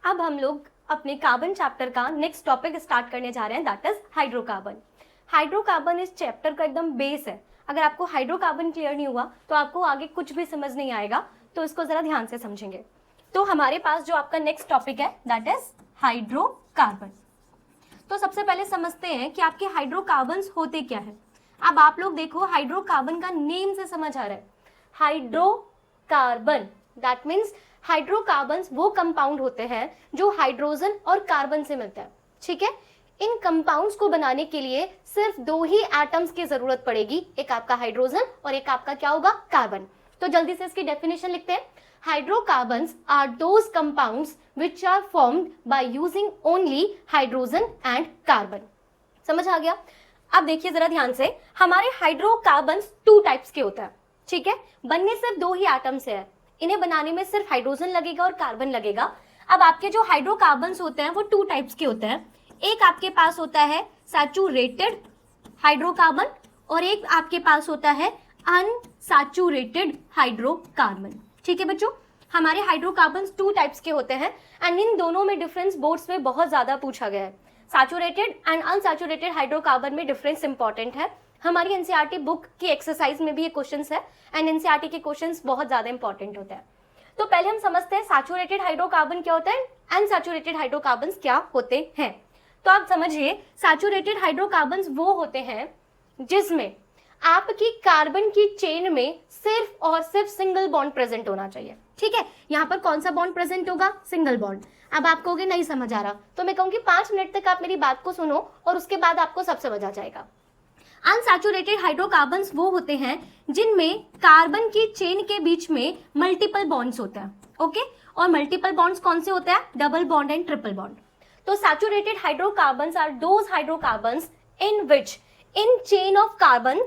अब हम लोग अपने कार्बन चैप्टर का नेक्स्ट टॉपिक स्टार्ट करने जा रहे हैं, दैट इज हाइड्रोकार्बन। हाइड्रोकार्बन इस चैप्टर का एकदम बेस है। अगर आपको हाइड्रोकार्बन क्लियर नहीं हुआ तो आपको आगे कुछ भी समझ नहीं आएगा, तो इसको जरा ध्यान से समझेंगे। तो हमारे पास जो आपका नेक्स्ट टॉपिक है दैट इज हाइड्रोकार्बन। तो सबसे पहले समझते हैं कि आपके हाइड्रोकार्बन्स होते क्या है। अब आप लोग देखो, हाइड्रोकार्बन का नेम से समझ आ रहा है, हाइड्रोकार्बन, दैट मीन्स हाइड्रोकार्बन्स वो कंपाउंड होते हैं जो हाइड्रोजन और कार्बन से मिलता है। ठीक है, इन कंपाउंड्स को बनाने के लिए सिर्फ दो ही एटम्स की जरूरत पड़ेगी, एक आपका हाइड्रोजन और एक आपका क्या होगा, कार्बन। तो जल्दी से इसकी डेफिनेशन लिखते हैं। Hydrocarbons are those compounds which are formed by using only hydrogen and carbon। समझ आ गया? अब देखिए जरा ध्यान से, हमारे हाइड्रोकार्बन्स टू टाइप्स के होता है। ठीक है, बनने सिर्फ दो ही एटम से है, इन्हें बनाने में सिर्फ हाइड्रोजन लगेगा और कार्बन लगेगा। अब आपके जो हाइड्रोकार्बन्स होते हैं वो टू टाइप्स के होते हैं। एक आपके पास होता है सैचुरेटेड हाइड्रोकार्बन और एक आपके पास होता है अनसैचुरेटेड हाइड्रोकार्बन। ठीक है बच्चों, हमारे हाइड्रोकार्बन्स टू टाइप्स के होते हैं एंड इन दोनों में डिफरेंस बोर्ड्स में बहुत ज्यादा पूछा गया है। सैचुरेटेड एंड अनसैचुरेटेड हाइड्रोकार्बन में डिफरेंस इंपॉर्टेंट है। हमारी एनसीईआरटी बुक की एक्सरसाइज में भी ये क्वेश्चंस है एंड एनसीईआरटी के क्वेश्चंस बहुत ज्यादा इंपॉर्टेंट होते हैं। तो पहले हम समझते हैं सैचुरेटेड हाइड्रोकार्बन क्या होता है, अनसैचुरेटेड हाइड्रोकार्बन्स क्या होते हैं। तो आप समझिए, सैचुरेटेड हाइड्रोकार्बन्स वो होते हैं जिसमें आपकी कार्बन की चेन में सिर्फ और सिर्फ सिंगल बॉन्ड प्रेजेंट होना चाहिए। ठीक है, यहाँ पर कौन सा बॉन्ड प्रेजेंट होगा, सिंगल बॉन्ड। अब आप कहोगे नहीं समझ आ रहा, तो मैं कहूंगी 5 मिनट तक आप मेरी बात को सुनो और उसके बाद आपको सब समझ आ जाएगा। अनसैचुरेटेड हाइड्रोकार्बन्स वो होते हैं जिनमें कार्बन की चेन के बीच में मल्टीपल बॉन्ड्स होते हैं। ओके, और मल्टीपल बॉन्ड्स कौन से होते हैं, double bond and triple bond. तो saturated hydrocarbons are those hydrocarbons in which in chain of carbon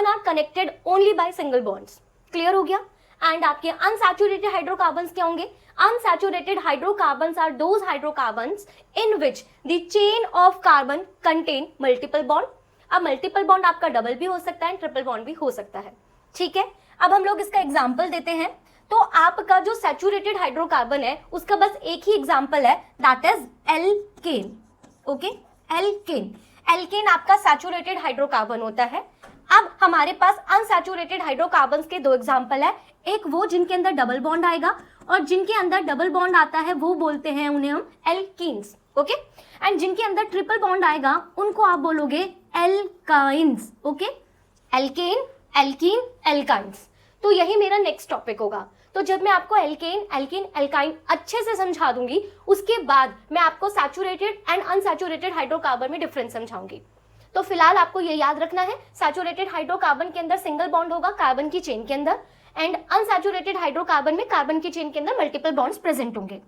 are connected only by single bonds. Clear हो गया? एंड आपके अनसैचुरेटेड हाइड्रोकार्बन्स क्या होंगे, unsaturated hydrocarbons are those hydrocarbons in which the chain of carbon contain multiple bond. अब multiple bond आपका double भी हो सकता है, ट्रिपल बॉन्ड भी हो सकता है। ठीक है, अब हम लोग इसका एग्जाम्पल देते हैं। तो आपका जो सैचुरेटेड हाइड्रोकार्बन है उसका बस एक ही एग्जाम्पल है, that is alkane. Okay, alkane, alkane आपका सैचुरेटेड हाइड्रोकार्बन होता है। अब हमारे पास अनसैचुरेटेड हाइड्रोकार्बन्स के दो एग्जाम्पल है, एक वो जिनके अंदर डबल बॉन्ड आएगा और जिनके अंदर डबल बॉन्ड आता है वो बोलते हैं उन्हें हम एल्कीन्स। ओके, एंड जिनके अंदर ट्रिपल बॉन्ड आएगा उनको आप बोलोगे alkynes. Okay, alkane, alkene, alkynes. तो यही मेरा नेक्स्ट टॉपिक होगा। तो जब मैं आपको एल्केन, एल्कीन, एल्काइन अच्छे से समझा दूंगी उसके बाद मैं आपको सैचुरेटेड एंड अनसैचुरेटेड हाइड्रोकार्बन में डिफरेंस समझाऊंगी। तो फिलहाल आपको ये याद रखना है, सैचुरेटेड हाइड्रोकार्बन के अंदर सिंगल बॉन्ड होगा कार्बन की चेन के अंदर, एंड अनसैचुरेटेड हाइड्रोकार्बन में कार्बन की चेन के अंदर मल्टीपल बॉन्ड्स प्रेजेंट होंगे।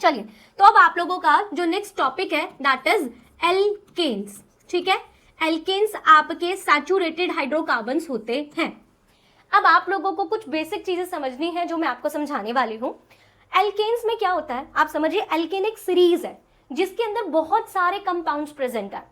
चलिए, तो अब आप लोगों का जो नेक्स्ट टॉपिक है दैट इज एल्केन्स। ठीक है, एल्केन्स आपके सैचुरेटेड हाइड्रोकार्बन्स होते हैं। अब आप लोगों को कुछ बेसिक चीजें समझनी है जो मैं आपको समझाने वाली हूँ। एल्केन्स में क्या होता है आप समझिए, एल्केन एक सीरीज है जिसके अंदर बहुत सारे कंपाउंड्स प्रेजेंट है।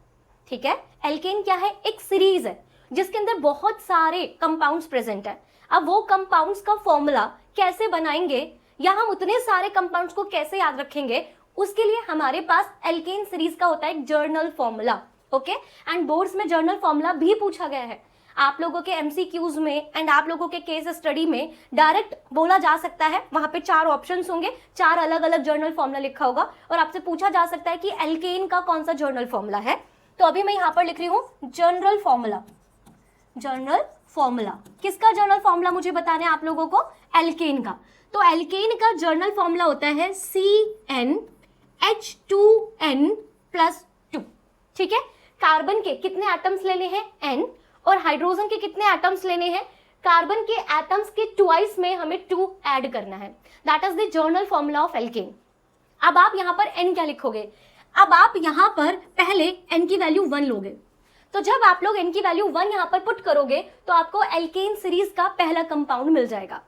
ठीक है, एल्केन क्या है, एक सीरीज है जिसके अंदर बहुत सारे कंपाउंड्स प्रेजेंट है। अब वो कंपाउंड्स का फॉर्मूला कैसे बनाएंगे या हम उतने सारे कंपाउंड्स को कैसे याद रखेंगे, उसके लिए हमारे पास एल्केन सीरीज का होता है एक journal formula. Okay, and boards में जर्नल फॉर्मूला भी पूछा गया है। आप लोगों के एमसीक्यूज में एंड आप लोगों के केस स्टडी में डायरेक्ट बोला जा सकता है, वहां पे 4 ऑप्शंस होंगे, 4 अलग अलग जर्नल फॉर्मूला लिखा होगा और आपसे पूछा जा सकता है कि एल्केन का कौन सा जर्नल फॉर्मूला है। तो अभी मैं यहां पर लिख रही हूं जनरल फॉर्मूला। जनरल फॉर्मूला किसका जर्नल फॉर्मूला मुझे बताना है आप लोगों को, एल्केन का। तो एल्केन का जर्नल फॉर्मूला होता है CnH2n+2। ठीक है, कार्बन के कितने एटम्स लेने हैं, n, और हाइड्रोजन के कितने एटम्स लेने हैं, कार्बन के एटम्स के ट्वाइस में हमें 2 ऐड करना है। That is the journal formula of alkene. अब आप यहां पर n क्या लिखोगे, अब आप यहां पर पहले n की वैल्यू 1 लोगे। तो जब आप लोग n की वैल्यू 1 यहां पर पुट करोगे तो आपको एल्केन सीरीज का पहला कंपाउंड मिल जाएगा।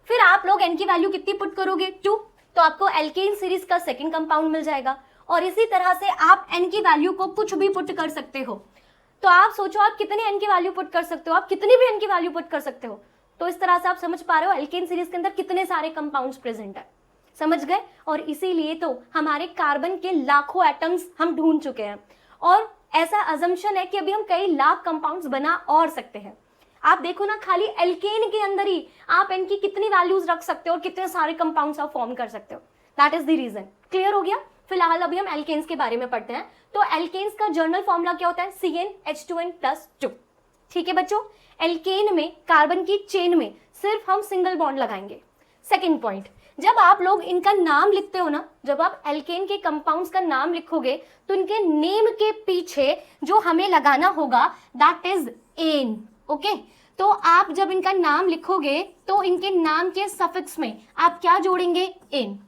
फिर आप लोग n की वैल्यू कितनी पुट करोगे, 2, तो आपको एल्केन सीरीज का सेकंड कंपाउंड मिल जाएगा। और इसी तरह से आप n की वैल्यू को कुछ भी पुट कर सकते हो। तो आप सोचो आप कितने n की वैल्यू पुट कर सकते हो, आप कितनी भी n की वैल्यू पुट कर सकते हो। तो इस तरह से आप समझ पा रहे हो एल्केन सीरीज के अंदर कितने सारे कंपाउंड्स प्रेजेंट है। समझ गए? और इसीलिए तो हमारे कार्बन के लाखों एटम्स हम ढूंढ चुके हैं और ऐसा अजम्पशन है कि अभी हम कई लाख कंपाउंड्स बना और सकते हैं। आप देखो ना, खाली एल्केन के अंदर ही आप इनकी कितनी वैल्यूज रख सकते हो और कितने सारे कंपाउंड्स आप फॉर्म कर सकते हो। That is the reason. Clear हो गया? फिलहाल अभी हम एल्केन्स के बारे में पढ़ते हैं। तो एल्केन्स का जर्नल फॉर्मूला क्या होता है? CnH2n+2। ठीक है बच्चों, एल्केन में कार्बन की चेन में सिर्फ हम सिंगल बॉन्ड लगाएंगे। सेकेंड पॉइंट, जब आप लोग इनका नाम लिखते हो ना, जब आप एल्केन के कंपाउंड्स का नाम लिखोगे तो इनके नेम के पीछे जो हमें लगाना होगा दैट इज एन। ओके, तो आप जब इनका नाम लिखोगे तो इनके नाम के सफिक्स में आप क्या जोड़ेंगे? एन।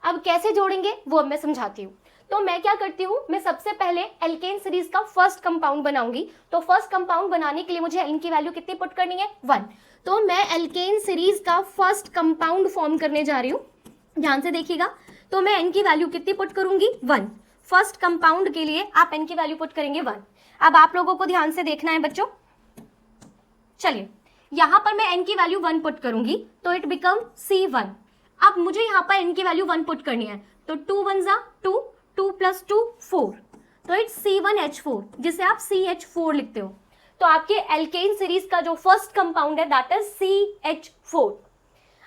अब कैसे जोड़ेंगे वो अब मैं समझाती हूँ। तो मैं क्या करती हूँ, मैं सबसे पहले एल्केन सीरीज का फर्स्ट कंपाउंड बनाऊंगी। तो फर्स्ट कंपाउंड बनाने के लिए मुझे एन की वैल्यू कितनी पुट करनी है? 1। तो मैं एल्केन सीरीज का फर्स्ट कंपाउंड फॉर्म करने जा रही हूँ, ध्यान से देखिएगा। तो मैं एन की वैल्यू कितनी पुट करूंगी? 1। फर्स्ट कंपाउंड के लिए आप एन की वैल्यू पुट करेंगे 1। अब आप लोगों को ध्यान से देखना है बच्चों। चलिए, यहां पर मैं एन की वैल्यू 1 पुट करूंगी तो इट बिकम C1। अब मुझे यहां पर एन की वैल्यू 1 पुट करनी है, तो 2 1 जा 2, 2 + 2 4, तो इट्स C1H4, जिसे आप CH4 लिखते हो। तो आपके एल्केन सीरीज का जो फर्स्ट कंपाउंड है दैट इज CH4।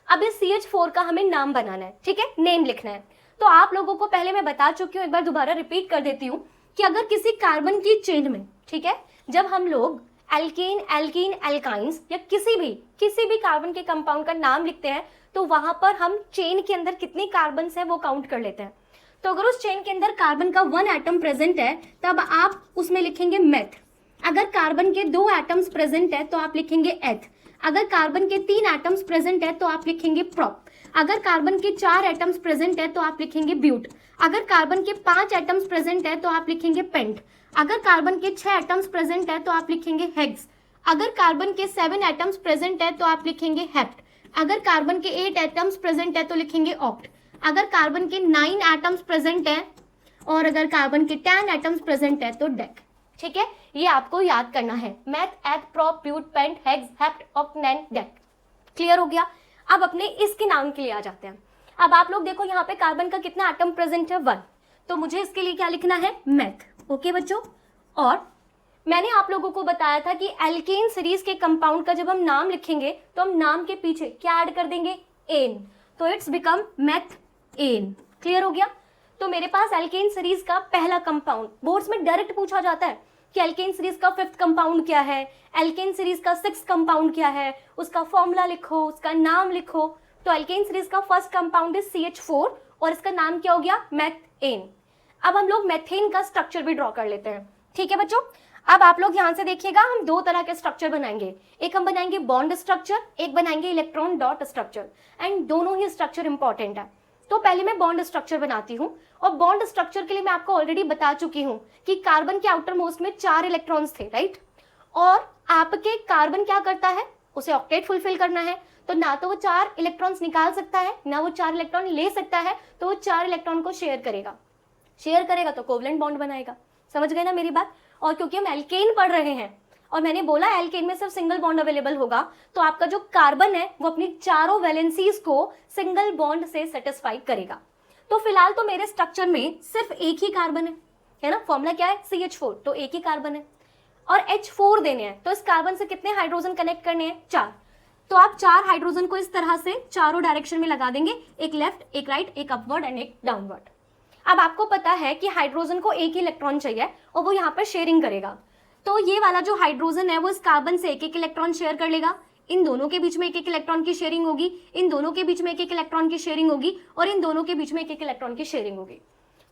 अब इस CH4 का हमें नाम बनाना है, ठीक है, नेम लिखना है। तो आप लोगों को पहले मैं बता चुकी हूँ, एक बार दोबारा रिपीट कर देती हूँ कि अगर किसी कार्बन की चेन में, ठीक है, जब हम लोग एल्केन, एल्कीन, एल्काइंस या किसी भी कार्बन के कंपाउंड का नाम लिखते हैं तो वहां पर हम चेन के अंदर कितने कार्बन है वो काउंट कर लेते हैं। तो अगर उस चेन के अंदर कार्बन का 1 एटम प्रेजेंट है तब आप उसमें लिखेंगे मेथ। अगर कार्बन के 2 एटम्स प्रेजेंट है तो आप लिखेंगे एथ। अगर कार्बन के 3 एटम्स प्रेजेंट है तो आप लिखेंगे प्रॉप। अगर कार्बन के 4 एटम्स प्रेजेंट है तो आप लिखेंगे ब्यूट। अगर कार्बन के 5 एटम्स प्रेजेंट है तो आप लिखेंगे पेंट। अगर कार्बन के 6 एटम्स प्रेजेंट है तो आप लिखेंगे हेक्स। अगर कार्बन के 7 एटम्स प्रेजेंट है तो आप लिखेंगे हेप्ट। अगर कार्बन के 8 एटम्स प्रेजेंट है तो लिखेंगे ऑक्ट। अगर कार्बन के 9 एटम्स प्रेजेंट है और अगर कार्बन के 10 एटम्स प्रेजेंट है तो डेक। ठीक है, ये आपको याद करना है, meth, eth, prop, but, pent, hex, hept, oct, non, dec. Clear हो गया? अब अपने इसके नाम के लिए आ जाते हैं। अब आप लोग देखो यहाँ पे कार्बन का कितना एटम प्रेजेंट है? 1। तो मुझे इसके लिए क्या लिखना है? मैथ। ओके बच्चों, और मैंने आप लोगों को बताया था कि एल्केन सीरीज के कंपाउंड का जब हम नाम लिखेंगे तो हम नाम के पीछे क्या ऐड कर देंगे? एन। तो it's become methane. Clear हो गया? तो मेरे पास एल्केन सीरीज का पहला कंपाउंड, बोर्ड्स में डायरेक्ट पूछा जाता है कि एल्केन सीरीज का 5th कंपाउंड क्या है, एल्केन सीरीज का 6th कंपाउंड क्या है, उसका फॉर्मूला लिखो, उसका नाम लिखो। तो एल्केन सीरीज का फर्स्ट कंपाउंड इज CH4 और इसका नाम क्या हो गया? मेथेन। अब हम लोग मेथेन का स्ट्रक्चर भी ड्रॉ कर लेते हैं। ठीक है बच्चों, अब आप लोग ध्यान से देखिएगा, हम 2 तरह के स्ट्रक्चर बनाएंगे। एक हम बनाएंगे बॉन्ड स्ट्रक्चर, एक बनाएंगे इलेक्ट्रॉन डॉट स्ट्रक्चर, एंड दोनों ही स्ट्रक्चर इंपॉर्टेंट है। तो पहले मैं बॉन्ड स्ट्रक्चर बनाती हूँ, और बॉन्ड स्ट्रक्चर के लिए मैं आपको ऑलरेडी बता चुकी हूँ कि कार्बन के आउटर मोस्ट में 4 इलेक्ट्रॉन्स थे, राइट? और आपके कार्बन क्या करता है? उसे ऑक्टेट फुलफिल करना है, तो ना तो वो 4 इलेक्ट्रॉन्स निकाल सकता है, ना वो 4 इलेक्ट्रॉन ले सकता है, तो वो 4 इलेक्ट्रॉन को शेयर करेगा तो कोवलेंट बॉन्ड बनाएगा। समझ गए ना मेरी बात? और क्योंकि हम एल्केन पढ़ रहे हैं और मैंने बोला एल्केन में सिर्फ सिंगल बॉन्ड अवेलेबल होगा, तो आपका जो कार्बन है वो अपनी चारों वैलेंसीज को सिंगल बॉन्ड से सेटिस्फाई करेगा। तो फिलहाल तो मेरे स्ट्रक्चर में सिर्फ एक ही कार्बन है ना, फॉर्मूला क्या है? CH4, तो एक ही कार्बन है और H4 देने हैं। तो इस कार्बन से कितने हाइड्रोजन कनेक्ट करने हैं? 4। तो आप 4 हाइड्रोजन को इस तरह से चारों डायरेक्शन में लगा देंगे, एक लेफ्ट, एक राइट, एक अपवर्ड एंड एक डाउनवर्ड। अब आपको पता है कि हाइड्रोजन को एक ही इलेक्ट्रॉन चाहिए और वो यहाँ पर शेयरिंग करेगा। तो ये वाला जो हाइड्रोजन है वो इस कार्बन से एक इलेक्ट्रॉन शेयर कर लेगा, इन दोनों के बीच में एक इलेक्ट्रॉन की शेयरिंग होगी, इन दोनों के बीच में एक इलेक्ट्रॉन की शेयरिंग होगी, और इन दोनों के बीच में एक इलेक्ट्रॉन की शेयरिंग होगी।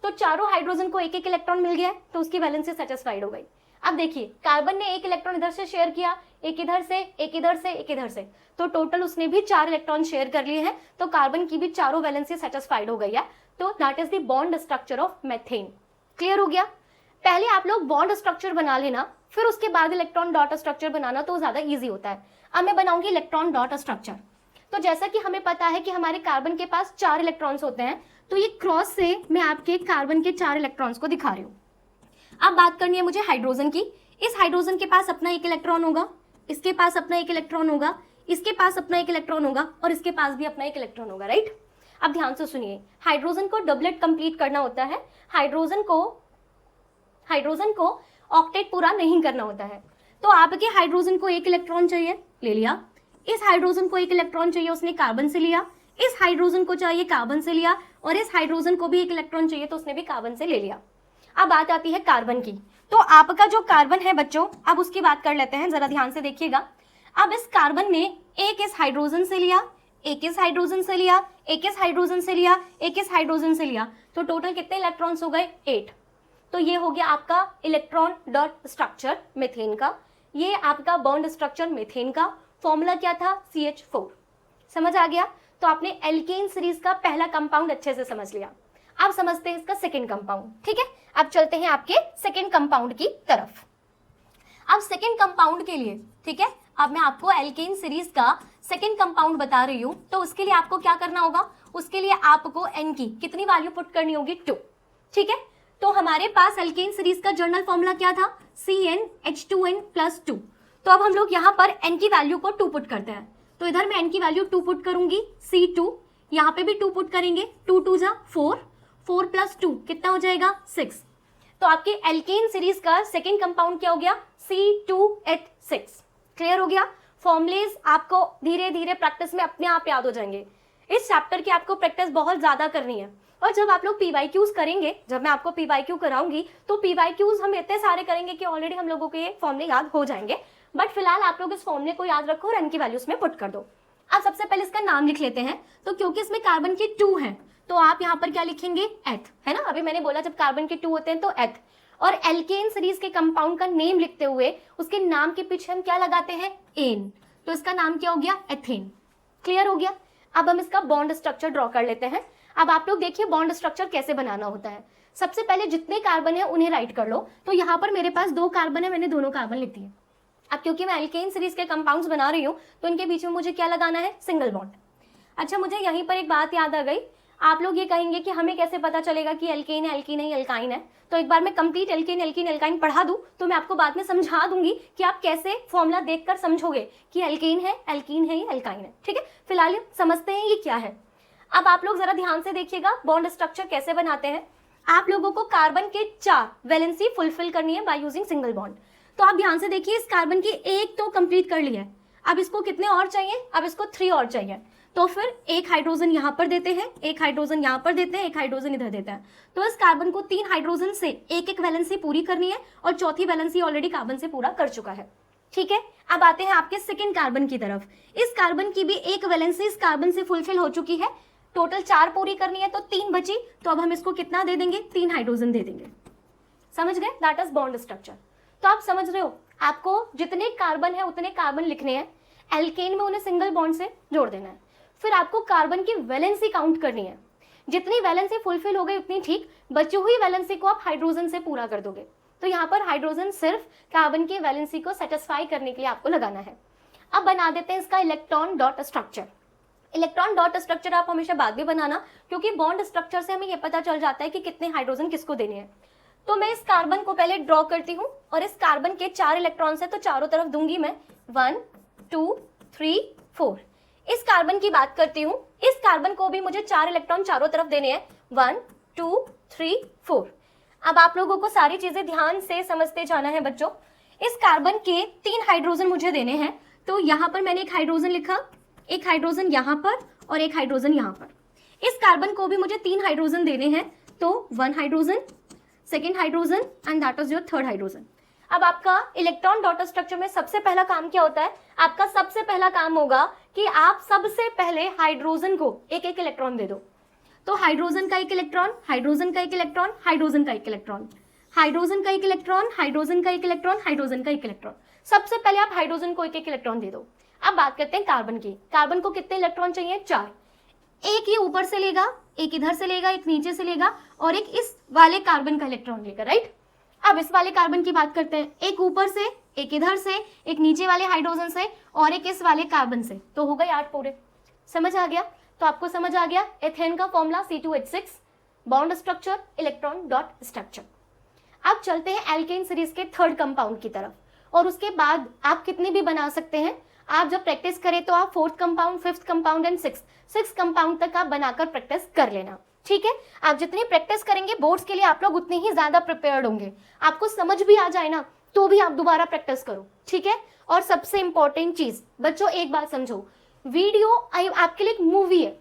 तो चारों हाइड्रोजन को एक इलेक्ट्रॉन मिल गया, तो उसकी वैलेंसी सेटिस्फाइड हो गई। अब देखिए, कार्बन ने एक इलेक्ट्रॉन इधर से शेयर किया, एक इधर से, एक इधर से, एक इधर से, तो टोटल उसने भी 4 इलेक्ट्रॉन शेयर कर लिए हैं। तो कार्बन की भी चारों वैलेंसी सेटिस्फाइड हो गई है। तो that is the bond structure of methane. Clear हो गया? पहले आप लोग बॉन्ड स्ट्रक्चर बना लेना, फिर उसके बाद इलेक्ट्रॉन डॉट स्ट्रक्चर बनाना तो ज्यादा इजी होता है। अब मैं बनाऊंगी इलेक्ट्रॉन डॉट स्ट्रक्चर। तो जैसा कि हमें पता है कि हमारे कार्बन के पास 4 इलेक्ट्रॉन्स होते हैं, तो ये क्रॉस से मैं आपके कार्बन के 4 इलेक्ट्रॉन्स को दिखा रही हूँ। अब बात करनी है मुझे हाइड्रोजन की। इस हाइड्रोजन के पास अपना एक इलेक्ट्रॉन होगा, इसके पास अपना एक इलेक्ट्रॉन होगा, इसके पास अपना एक इलेक्ट्रॉन होगा, और इसके पास भी अपना एक इलेक्ट्रॉन होगा, राइट? अब ध्यान से सुनिए, हाइड्रोजन को डबलेट कंप्लीट करना होता है, हाइड्रोजन को ऑक्टेट पूरा नहीं करना होता है। तो आपके हाइड्रोजन को एक इलेक्ट्रॉन चाहिए, ले लिया। इस हाइड्रोजन को एक इलेक्ट्रॉन चाहिए, उसने कार्बन से लिया। इस हाइड्रोजन को चाहिए, कार्बन से लिया। और इस हाइड्रोजन को भी एक इलेक्ट्रॉन चाहिए, तो उसने भी कार्बन से ले लिया। अब बात आती है कार्बन की। तो आपका जो कार्बन है बच्चों, अब उसकी बात कर लेते हैं, जरा ध्यान से देखिएगा। अब इस कार्बन ने एक इस हाइड्रोजन से लिया, एक इस हाइड्रोजन से लिया, एक इस हाइड्रोजन से लिया, एक इस हाइड्रोजन से लिया, तो टोटल कितने इलेक्ट्रॉन्स हो गए? 8। तो ये हो गया आपका इलेक्ट्रॉन डॉट स्ट्रक्चर मीथेन का। ये आपका बॉन्ड स्ट्रक्चर मीथेन का। फॉर्मूला क्या था? CH4। समझ आ गया? तो आपने एल्केन सीरीज का पहला कंपाउंड अच्छे से समझ लिया। अब समझते हैं इसका सेकेंड कंपाउंड। ठीक है, अब चलते हैं आपके सेकेंड कंपाउंड की तरफ। अब सेकेंड कंपाउंड के लिए, ठीक है, अब मैं आपको एल्केन सीरीज का सेकेंड कंपाउंड बता रही हूं, तो उसके लिए आपको क्या करना होगा? उसके लिए आपको N की कितनी वैल्यू पुट करनी होगी? 2। ठीक है, तो हमारे पास एल्केन सीरीज का जर्नल फॉर्मूला क्या था? CnH2n+2। तो अब हम लोग यहाँ पर N की वैल्यू को 2 पुट करते हैं। तो इधर मैं N की वैल्यू 2 पुट करूंगी, C2। यहाँ पे भी 2 पुट करेंगे, 2 2 जा 4, 4 + 2 कितना हो जाएगा? 6। तो आपके एल्केन सीरीज का सेकेंड कंपाउंड क्या हो गया? C2H6। क्लियर हो गया? फॉर्मुलेज आपको धीरे धीरे प्रैक्टिस में अपने आप याद हो जाएंगे। इस चैप्टर की आपको प्रैक्टिस बहुत ज्यादा करनी है। और जब आप लोग PYQs करेंगे, जब मैं आपको PYQ कराऊंगी, तो PYQs हम इतने सारे करेंगे कि ऑलरेडी हम लोगों के फॉर्मुले याद हो जाएंगे। बट फिलहाल आप लोग इस फॉर्मुले को याद रखो और N की वैल्यूज में पुट कर दो। अब सबसे पहले इसका नाम लिख लेते हैं। तो क्योंकि इसमें कार्बन के 2 हैं, तो आप यहाँ पर क्या लिखेंगे? एथ, है ना? अभी मैंने बोला जब कार्बन के 2 होते हैं तो एथ। और एल्केन सीरीज के कंपाउंड का नेम लिखते हुए उसके नाम के पीछे हम क्या लगाते हैं? एन। तो इसका नाम क्या हो गया? एथेन। क्लियर हो गया? अब हम इसका बॉन्ड स्ट्रक्चर ड्रॉ कर लेते हैं। अब आप लोग देखिए बॉन्ड स्ट्रक्चर कैसे बनाना होता है। सबसे पहले जितने कार्बन है उन्हें राइट कर लो। तो यहाँ पर मेरे पास 2 कार्बन है, मैंने दोनों कार्बन लिख दिए। अब क्योंकि मैं एल्केन सीरीज के कंपाउंड्स बना रही हूँ, तो इनके बीच में मुझे क्या लगाना है? Single bond. अच्छा, मुझे यहीं पर एक बात याद आ गई। आप लोग ये कहेंगे कि हमें कैसे पता चलेगा कि एल्केन है, एल्कीन है, एल्काइन है? तो एक बार मैं कंप्लीट एल्केन, एल्कीन, एल्काइन पढ़ा दूं, तो मैं आपको बाद में समझा दूंगी कि आप कैसे फॉर्मूला देखकर समझोगे कि एल्केन है, एल्कीन है या एल्काइन है। ठीक है, फिलहाल समझते हैं ये क्या है। अब आप लोग जरा ध्यान से देखिएगा बॉन्ड स्ट्रक्चर कैसे बनाते हैं। आप लोगों को कार्बन के 4 वैलेंसी फुलफिल करनी है बाय यूजिंग सिंगल बॉन्ड। तो आप ध्यान से देखिए, इस कार्बन की एक तो कंप्लीट कर ली है। अब इसको कितने और चाहिए? अब इसको 3 और चाहिए। तो फिर एक हाइड्रोजन यहाँ पर देते हैं, एक हाइड्रोजन यहाँ पर देते हैं, एक हाइड्रोजन इधर देते हैं। तो इस कार्बन को 3 हाइड्रोजन से एक वैलेंसी पूरी करनी है और चौथी वैलेंसी ऑलरेडी कार्बन से पूरा कर चुका है। ठीक है, अब आते हैं आपके सेकेंड कार्बन की तरफ। इस कार्बन की भी एक वैलेंसी इस कार्बन से फुलफिल हो चुकी है। टोटल 4 पूरी करनी है, तो 3 बची। तो अब हम इसको कितना दे देंगे? 3 हाइड्रोजन दे देंगे। समझ गए? That is bond structure. तो आप समझ रहे हो, आपको जितने कार्बन है उतने कार्बन लिखने हैं, एल्केन में उन्हें सिंगल बॉन्ड से जोड़ देना है। फिर आपको कार्बन की वैलेंसी काउंट करनी है। जितनी वैलेंसी फुलफिल हो गई उतनी ठीक, बची हुई वैलेंसी को आप हाइड्रोजन से पूरा कर दोगे। तो यहाँ पर हाइड्रोजन सिर्फ कार्बन की वैलेंसी को सेटिस्फाई करने के लिए आपको लगाना है। अब बना देते हैं इसका electron dot structure. Electron dot structure आप हमेशा बाद में बनाना, क्योंकि बॉन्ड स्ट्रक्चर से हमें यह पता चल जाता है कि कितने हाइड्रोजन किसको देने हैं। तो मैं इस कार्बन को पहले ड्रॉ करती हूँ और इस कार्बन के 4 इलेक्ट्रॉन्स है, तो चारों तरफ दूंगी मैं 1 2 3 4। इस कार्बन की बात करती हूँ, इस कार्बन को भी मुझे 4 इलेक्ट्रॉन चारों तरफ देने हैं, 1 2 3 4। अब आप लोगों को सारी चीजें ध्यान से समझते जाना है बच्चों। इस कार्बन के 3 हाइड्रोजन मुझे देने हैं, तो यहाँ पर मैंने एक हाइड्रोजन लिखा, एक हाइड्रोजन यहाँ पर और एक हाइड्रोजन यहाँ पर। इस कार्बन को भी मुझे 3 हाइड्रोजन देने हैं, तो 1 hydrogen, second hydrogen and that is your third hydrogen. अब आपका इलेक्ट्रॉन डॉट स्ट्रक्चर में सबसे पहला काम क्या होता है? आपका सबसे पहला काम होगा कि आप सबसे पहले हाइड्रोजन को एक एक इलेक्ट्रॉन दे दो। तो हाइड्रोजन का 1 इलेक्ट्रॉन, हाइड्रोजन का 1 इलेक्ट्रॉन, हाइड्रोजन का 1 इलेक्ट्रॉन, हाइड्रोजन का 1 इलेक्ट्रॉन, हाइड्रोजन का 1 इलेक्ट्रॉन, हाइड्रोजन का 1 इलेक्ट्रॉन। सबसे पहले आप हाइड्रोजन को एक एक इलेक्ट्रॉन दे दो। अब बात करते हैं कार्बन की। कार्बन को कितने इलेक्ट्रॉन चाहिए? 4। एक ये ऊपर से लेगा, एक इधर से लेगा, एक नीचे से लेगा और एक इस वाले कार्बन का इलेक्ट्रॉन लेगा, राइट? अब इस वाले कार्बन की बात करते हैं, एक ऊपर से, एक इधर से, एक नीचे वाले हाइड्रोजन से और एक इस वाले कार्बन से, तो हो गए 8 पूरे। समझ आ गया? तो आपको समझ आ गया एथेन का formula C2H6, bond structure, electron dot structure. अब चलते हैं एल्केन सीरीज के थर्ड कंपाउंड की तरफ, और उसके बाद आप कितने भी बना सकते हैं। आप जब प्रैक्टिस करें तो आप 4th compound, 5th compound and 6th compound तक आप बनाकर प्रैक्टिस कर लेना, ठीक है। आप जितनी प्रैक्टिस करेंगे बोर्ड्स के लिए आप लोग उतने ही ज्यादा प्रिपेयर्ड होंगे। आपको समझ भी आ जाए ना तो भी आप दोबारा प्रैक्टिस करो, ठीक है। और सबसे इंपॉर्टेंट चीज बच्चों, एक बात समझो, वीडियो आपके लिए एक मूवी है।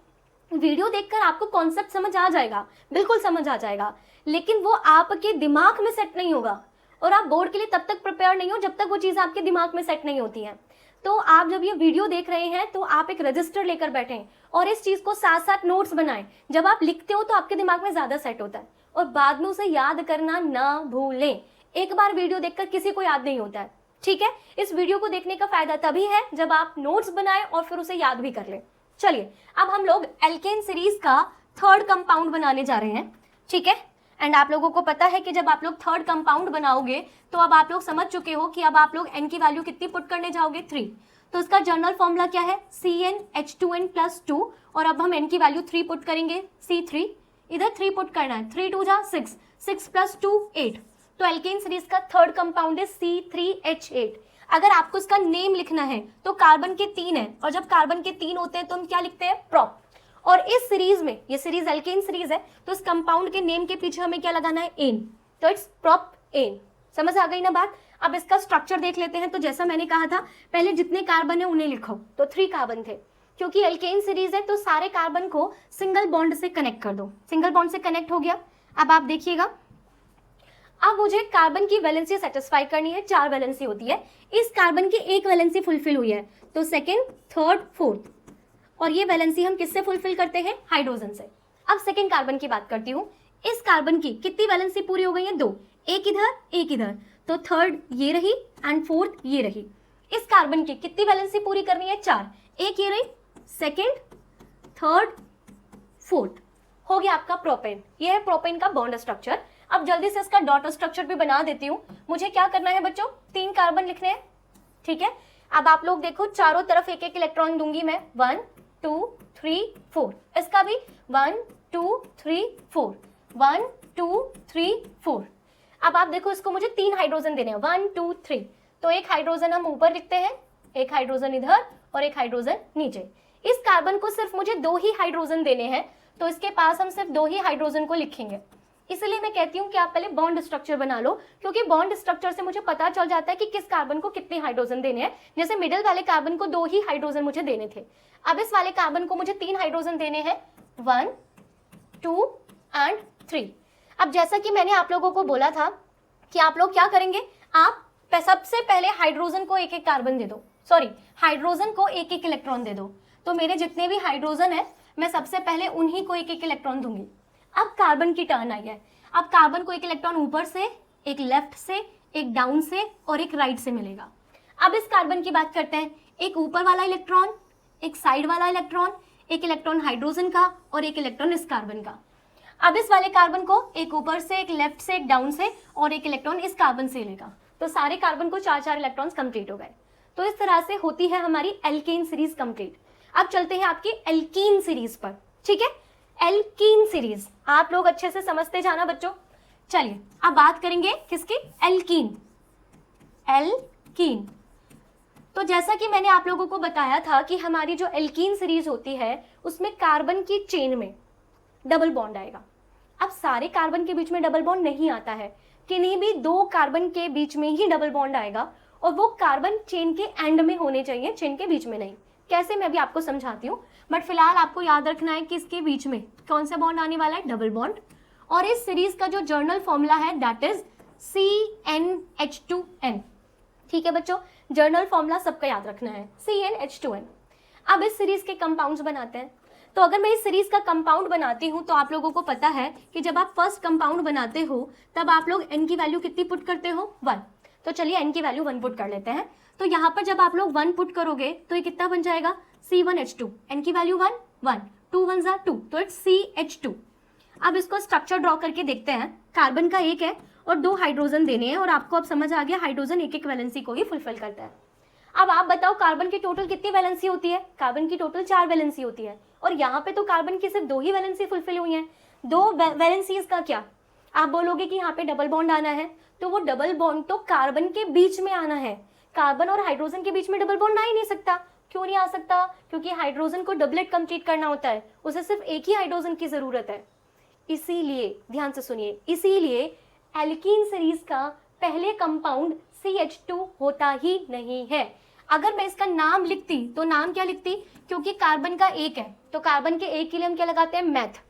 वीडियो देखकर आपको कॉन्सेप्ट समझ आ जाएगा, बिल्कुल समझ आ जाएगा, लेकिन वो आपके दिमाग में सेट नहीं होगा और आप बोर्ड के लिए तब तक प्रिपेयर नहीं हो जब तक वो चीज़ आपके दिमाग में सेट नहीं होती है। तो आप जब ये वीडियो देख रहे हैं तो आप एक रजिस्टर लेकर बैठें और इस चीज़ को साथ साथ नोट्स बनाएं। जब आप लिखते हो तो आपके दिमाग में ज़्यादा सेट होता है और बाद में उसे याद करना ना भूलें। एक बार वीडियो देखकर किसी को याद नहीं होता है, ठीक है। इस वीडियो को देखने का फायदा तभी है जब आप नोट्स बनाएं और फिर उसे याद भी कर लें। चलिए अब हम लोग एल्केन सीरीज का 3rd कंपाउंड बनाने जा रहे हैं, ठीक है। एंड आप लोगों को पता है कि जब आप लोग 3rd कंपाउंड बनाओगे तो अब आप लोग समझ चुके हो कि अब आप लोग n की वैल्यू कितनी पुट करने जाओगे, 3। तो इसका जनरल फॉर्मूला क्या है, CnH2n+2, और अब हम n की वैल्यू 3 पुट करेंगे, C3। इधर 3 पुट करना है, 3 2 जा 6, 6 + 2 8। तो एल्केन सीरीज का 3rd कंपाउंड है C3H8। अगर आपको इसका नेम लिखना है तो कार्बन के 3 है और जब कार्बन के 3 होते हैं तो हम क्या लिखते हैं, प्रोप। और इस सीरीज में, ये सीरीज एल्केन सीरीज है, तो इस कंपाउंड के नेम के पीछे हमें क्या लगाना है, एन, तो इट्स प्रोप एन। समझ आ गई ना बात। अब इसका स्ट्रक्चर देख लेते हैं। तो जैसा मैंने कहा था पहले जितने कार्बन है उन्हें लिखो, तो 3 कार्बन थे। क्योंकि एल्केन सीरीज है तो सारे कार्बन को सिंगल बॉन्ड से कनेक्ट कर दो। सिंगल बॉन्ड से कनेक्ट हो गया। अब आप देखिएगा, अब मुझे कार्बन की वैलेंसी सेटिस्फाई करनी है। 4 वैलेंसी होती है, इस कार्बन की 1 वैलेंसी फुलफिल हुई है, तो 2nd, 3rd, 4th, और ये वैलेंसी हम किससे फुलफिल करते हैं, हाइड्रोजन से। अब 2nd कार्बन की बात करती हूँ। इस कार्बन की कितनी वैलेंसी पूरी हो गई है, 2, एक इधर एक इधर, तो 3rd ये रही एंड 4th ये रही। इस कार्बन की कितनी वैलेंसी पूरी करनी है, 4, एक ये रही, 2nd, 3rd, 4th, हो गया आपका प्रोपेन। ये है प्रोपेन का बॉन्ड स्ट्रक्चर। अब जल्दी से इसका डॉट स्ट्रक्चर भी बना देती हूँ। मुझे क्या करना है बच्चों, 3 कार्बन लिखने हैं, ठीक है। अब आप लोग देखो, चारों तरफ एक एक इलेक्ट्रॉन दूंगी मैं, 1 2 3 4, इसका भी 1 2 3 4, 1 2 3 4। अब आप देखो, इसको मुझे 3 हाइड्रोजन देने हैं, 1 2 3, तो एक हाइड्रोजन हम ऊपर लिखते हैं, एक हाइड्रोजन इधर और एक हाइड्रोजन नीचे। इस कार्बन को सिर्फ मुझे 2 ही हाइड्रोजन देने हैं, तो इसके पास हम सिर्फ 2 ही हाइड्रोजन को लिखेंगे। इसलिए मैं कहती हूँ कि आप पहले बॉन्ड स्ट्रक्चर बना लो, क्योंकि बॉन्ड स्ट्रक्चर से मुझे पता चल जाता है कि किस कार्बन को कितने हाइड्रोजन देने हैं। जैसे मिडिल वाले कार्बन को 2 ही हाइड्रोजन मुझे देने थे, अब इस वाले कार्बन को मुझे 3 हाइड्रोजन देने हैं, 1 2 एंड 3। अब जैसा कि मैंने आप लोगों को बोला था कि आप लोग क्या करेंगे, आप सबसे पहले हाइड्रोजन को एक एक कार्बन दे दो, सॉरी हाइड्रोजन को एक एक इलेक्ट्रॉन दे दो। तो मेरे जितने भी हाइड्रोजन है मैं सबसे पहले उन्हीं को एक एक इलेक्ट्रॉन दूंगी। अब कार्बन की टर्न आई है। अब कार्बन को एक इलेक्ट्रॉन ऊपर से, एक लेफ्ट से, एक डाउन से और एक राइट से मिलेगा। अब इस कार्बन की बात करते हैं, एक ऊपर वाला इलेक्ट्रॉन, एक साइड वाला इलेक्ट्रॉन, एक इलेक्ट्रॉन हाइड्रोजन का और एक इलेक्ट्रॉन इस कार्बन का। अब इस वाले कार्बन को एक ऊपर से, एक लेफ्ट से, एक डाउन से और एक इलेक्ट्रॉन इस कार्बन से लेगा। तो सारे कार्बन को 4-4 इलेक्ट्रॉन्स कंप्लीट हो गए। तो इस तरह से होती है हमारी एल्केन सीरीज कंप्लीट। अब चलते हैं आपकी एल्कीन सीरीज पर, ठीक है। एल्कीन सीरीज आप लोग अच्छे से समझते जाना बच्चों। चलिए अब बात करेंगे किसकी, एल्कीन। एल्कीन, तो जैसा कि मैंने आप लोगों को बताया था कि हमारी जो एल्कीन सीरीज होती है उसमें कार्बन की चेन में डबल बॉन्ड आएगा। अब सारे कार्बन के बीच में डबल बॉन्ड नहीं आता है, किन्हीं भी 2 कार्बन के बीच में ही डबल बॉन्ड आएगा और वो कार्बन चेन के एंड में होने चाहिए, चेन के बीच में नहीं। कैसे, मैं भी आपको समझाती हूँ, बट फिलहाल आपको याद रखना है कि इसके बीच में कौन सा बॉन्ड आने वाला है, डबल बॉन्ड। और इस सीरीज का जो जर्नल फॉर्मूला है दैट इज CnH2n, ठीक है बच्चों, जर्नल फॉर्मूला सबका याद रखना है, CnH2n। अब इस सीरीज के कंपाउंड्स बनाते हैं। तो अगर मैं इस सीरीज का कंपाउंड बनाती हूँ तो आप लोगों को पता है कि जब आप फर्स्ट कंपाउंड बनाते हो तब आप लोग n की वैल्यू कितनी पुट करते हो, 1। तो चलिए n की वैल्यू 1 पुट कर लेते हैं। तो यहाँ पर जब आप लोग 1 पुट करोगे तो ये कितना बन जाएगा, C1H2, n की वैल्यू 1 1, 2 1 जा 2, तो इट्स CH2। अब इसको स्ट्रक्चर ड्रॉ करके देखते हैं। कार्बन का 1 है और 2 हाइड्रोजन देने हैं और आपको अब समझ आ गया हाइड्रोजन एक एक वैलेंसी को ही फुलफिल करता है। अब आप बताओ कार्बन की टोटल कितनी वैलेंसी होती है, कार्बन की टोटल 4 वैलेंसी होती है और यहाँ पे तो कार्बन की सिर्फ 2 ही वैलेंसी फुलफिल हुई है। 2 वैलेंसीज का क्या, आप बोलोगे कि यहाँ पे डबल बॉन्ड आना है, तो वो डबल बॉन्ड तो कार्बन के बीच में आना है, कार्बन और हाइड्रोजन के बीच में डबल बॉन्ड आ ही नहीं सकता। क्यों नहीं आ सकता? क्योंकि हाइड्रोजन को डबलेट कंप्लीट करना होता है, उसे सिर्फ एक ही हाइड्रोजन की जरूरत है। इसीलिए ध्यान से सुनिए, इसीलिए एल्कीन सीरीज का पहले कंपाउंड CH2 होता ही नहीं है। अगर मैं इसका नाम लिखती तो नाम क्या लिखती? क्योंकि कार्बन का एक है तो कार्बन के एक के लिए हम क्या लगाते हैं? Math,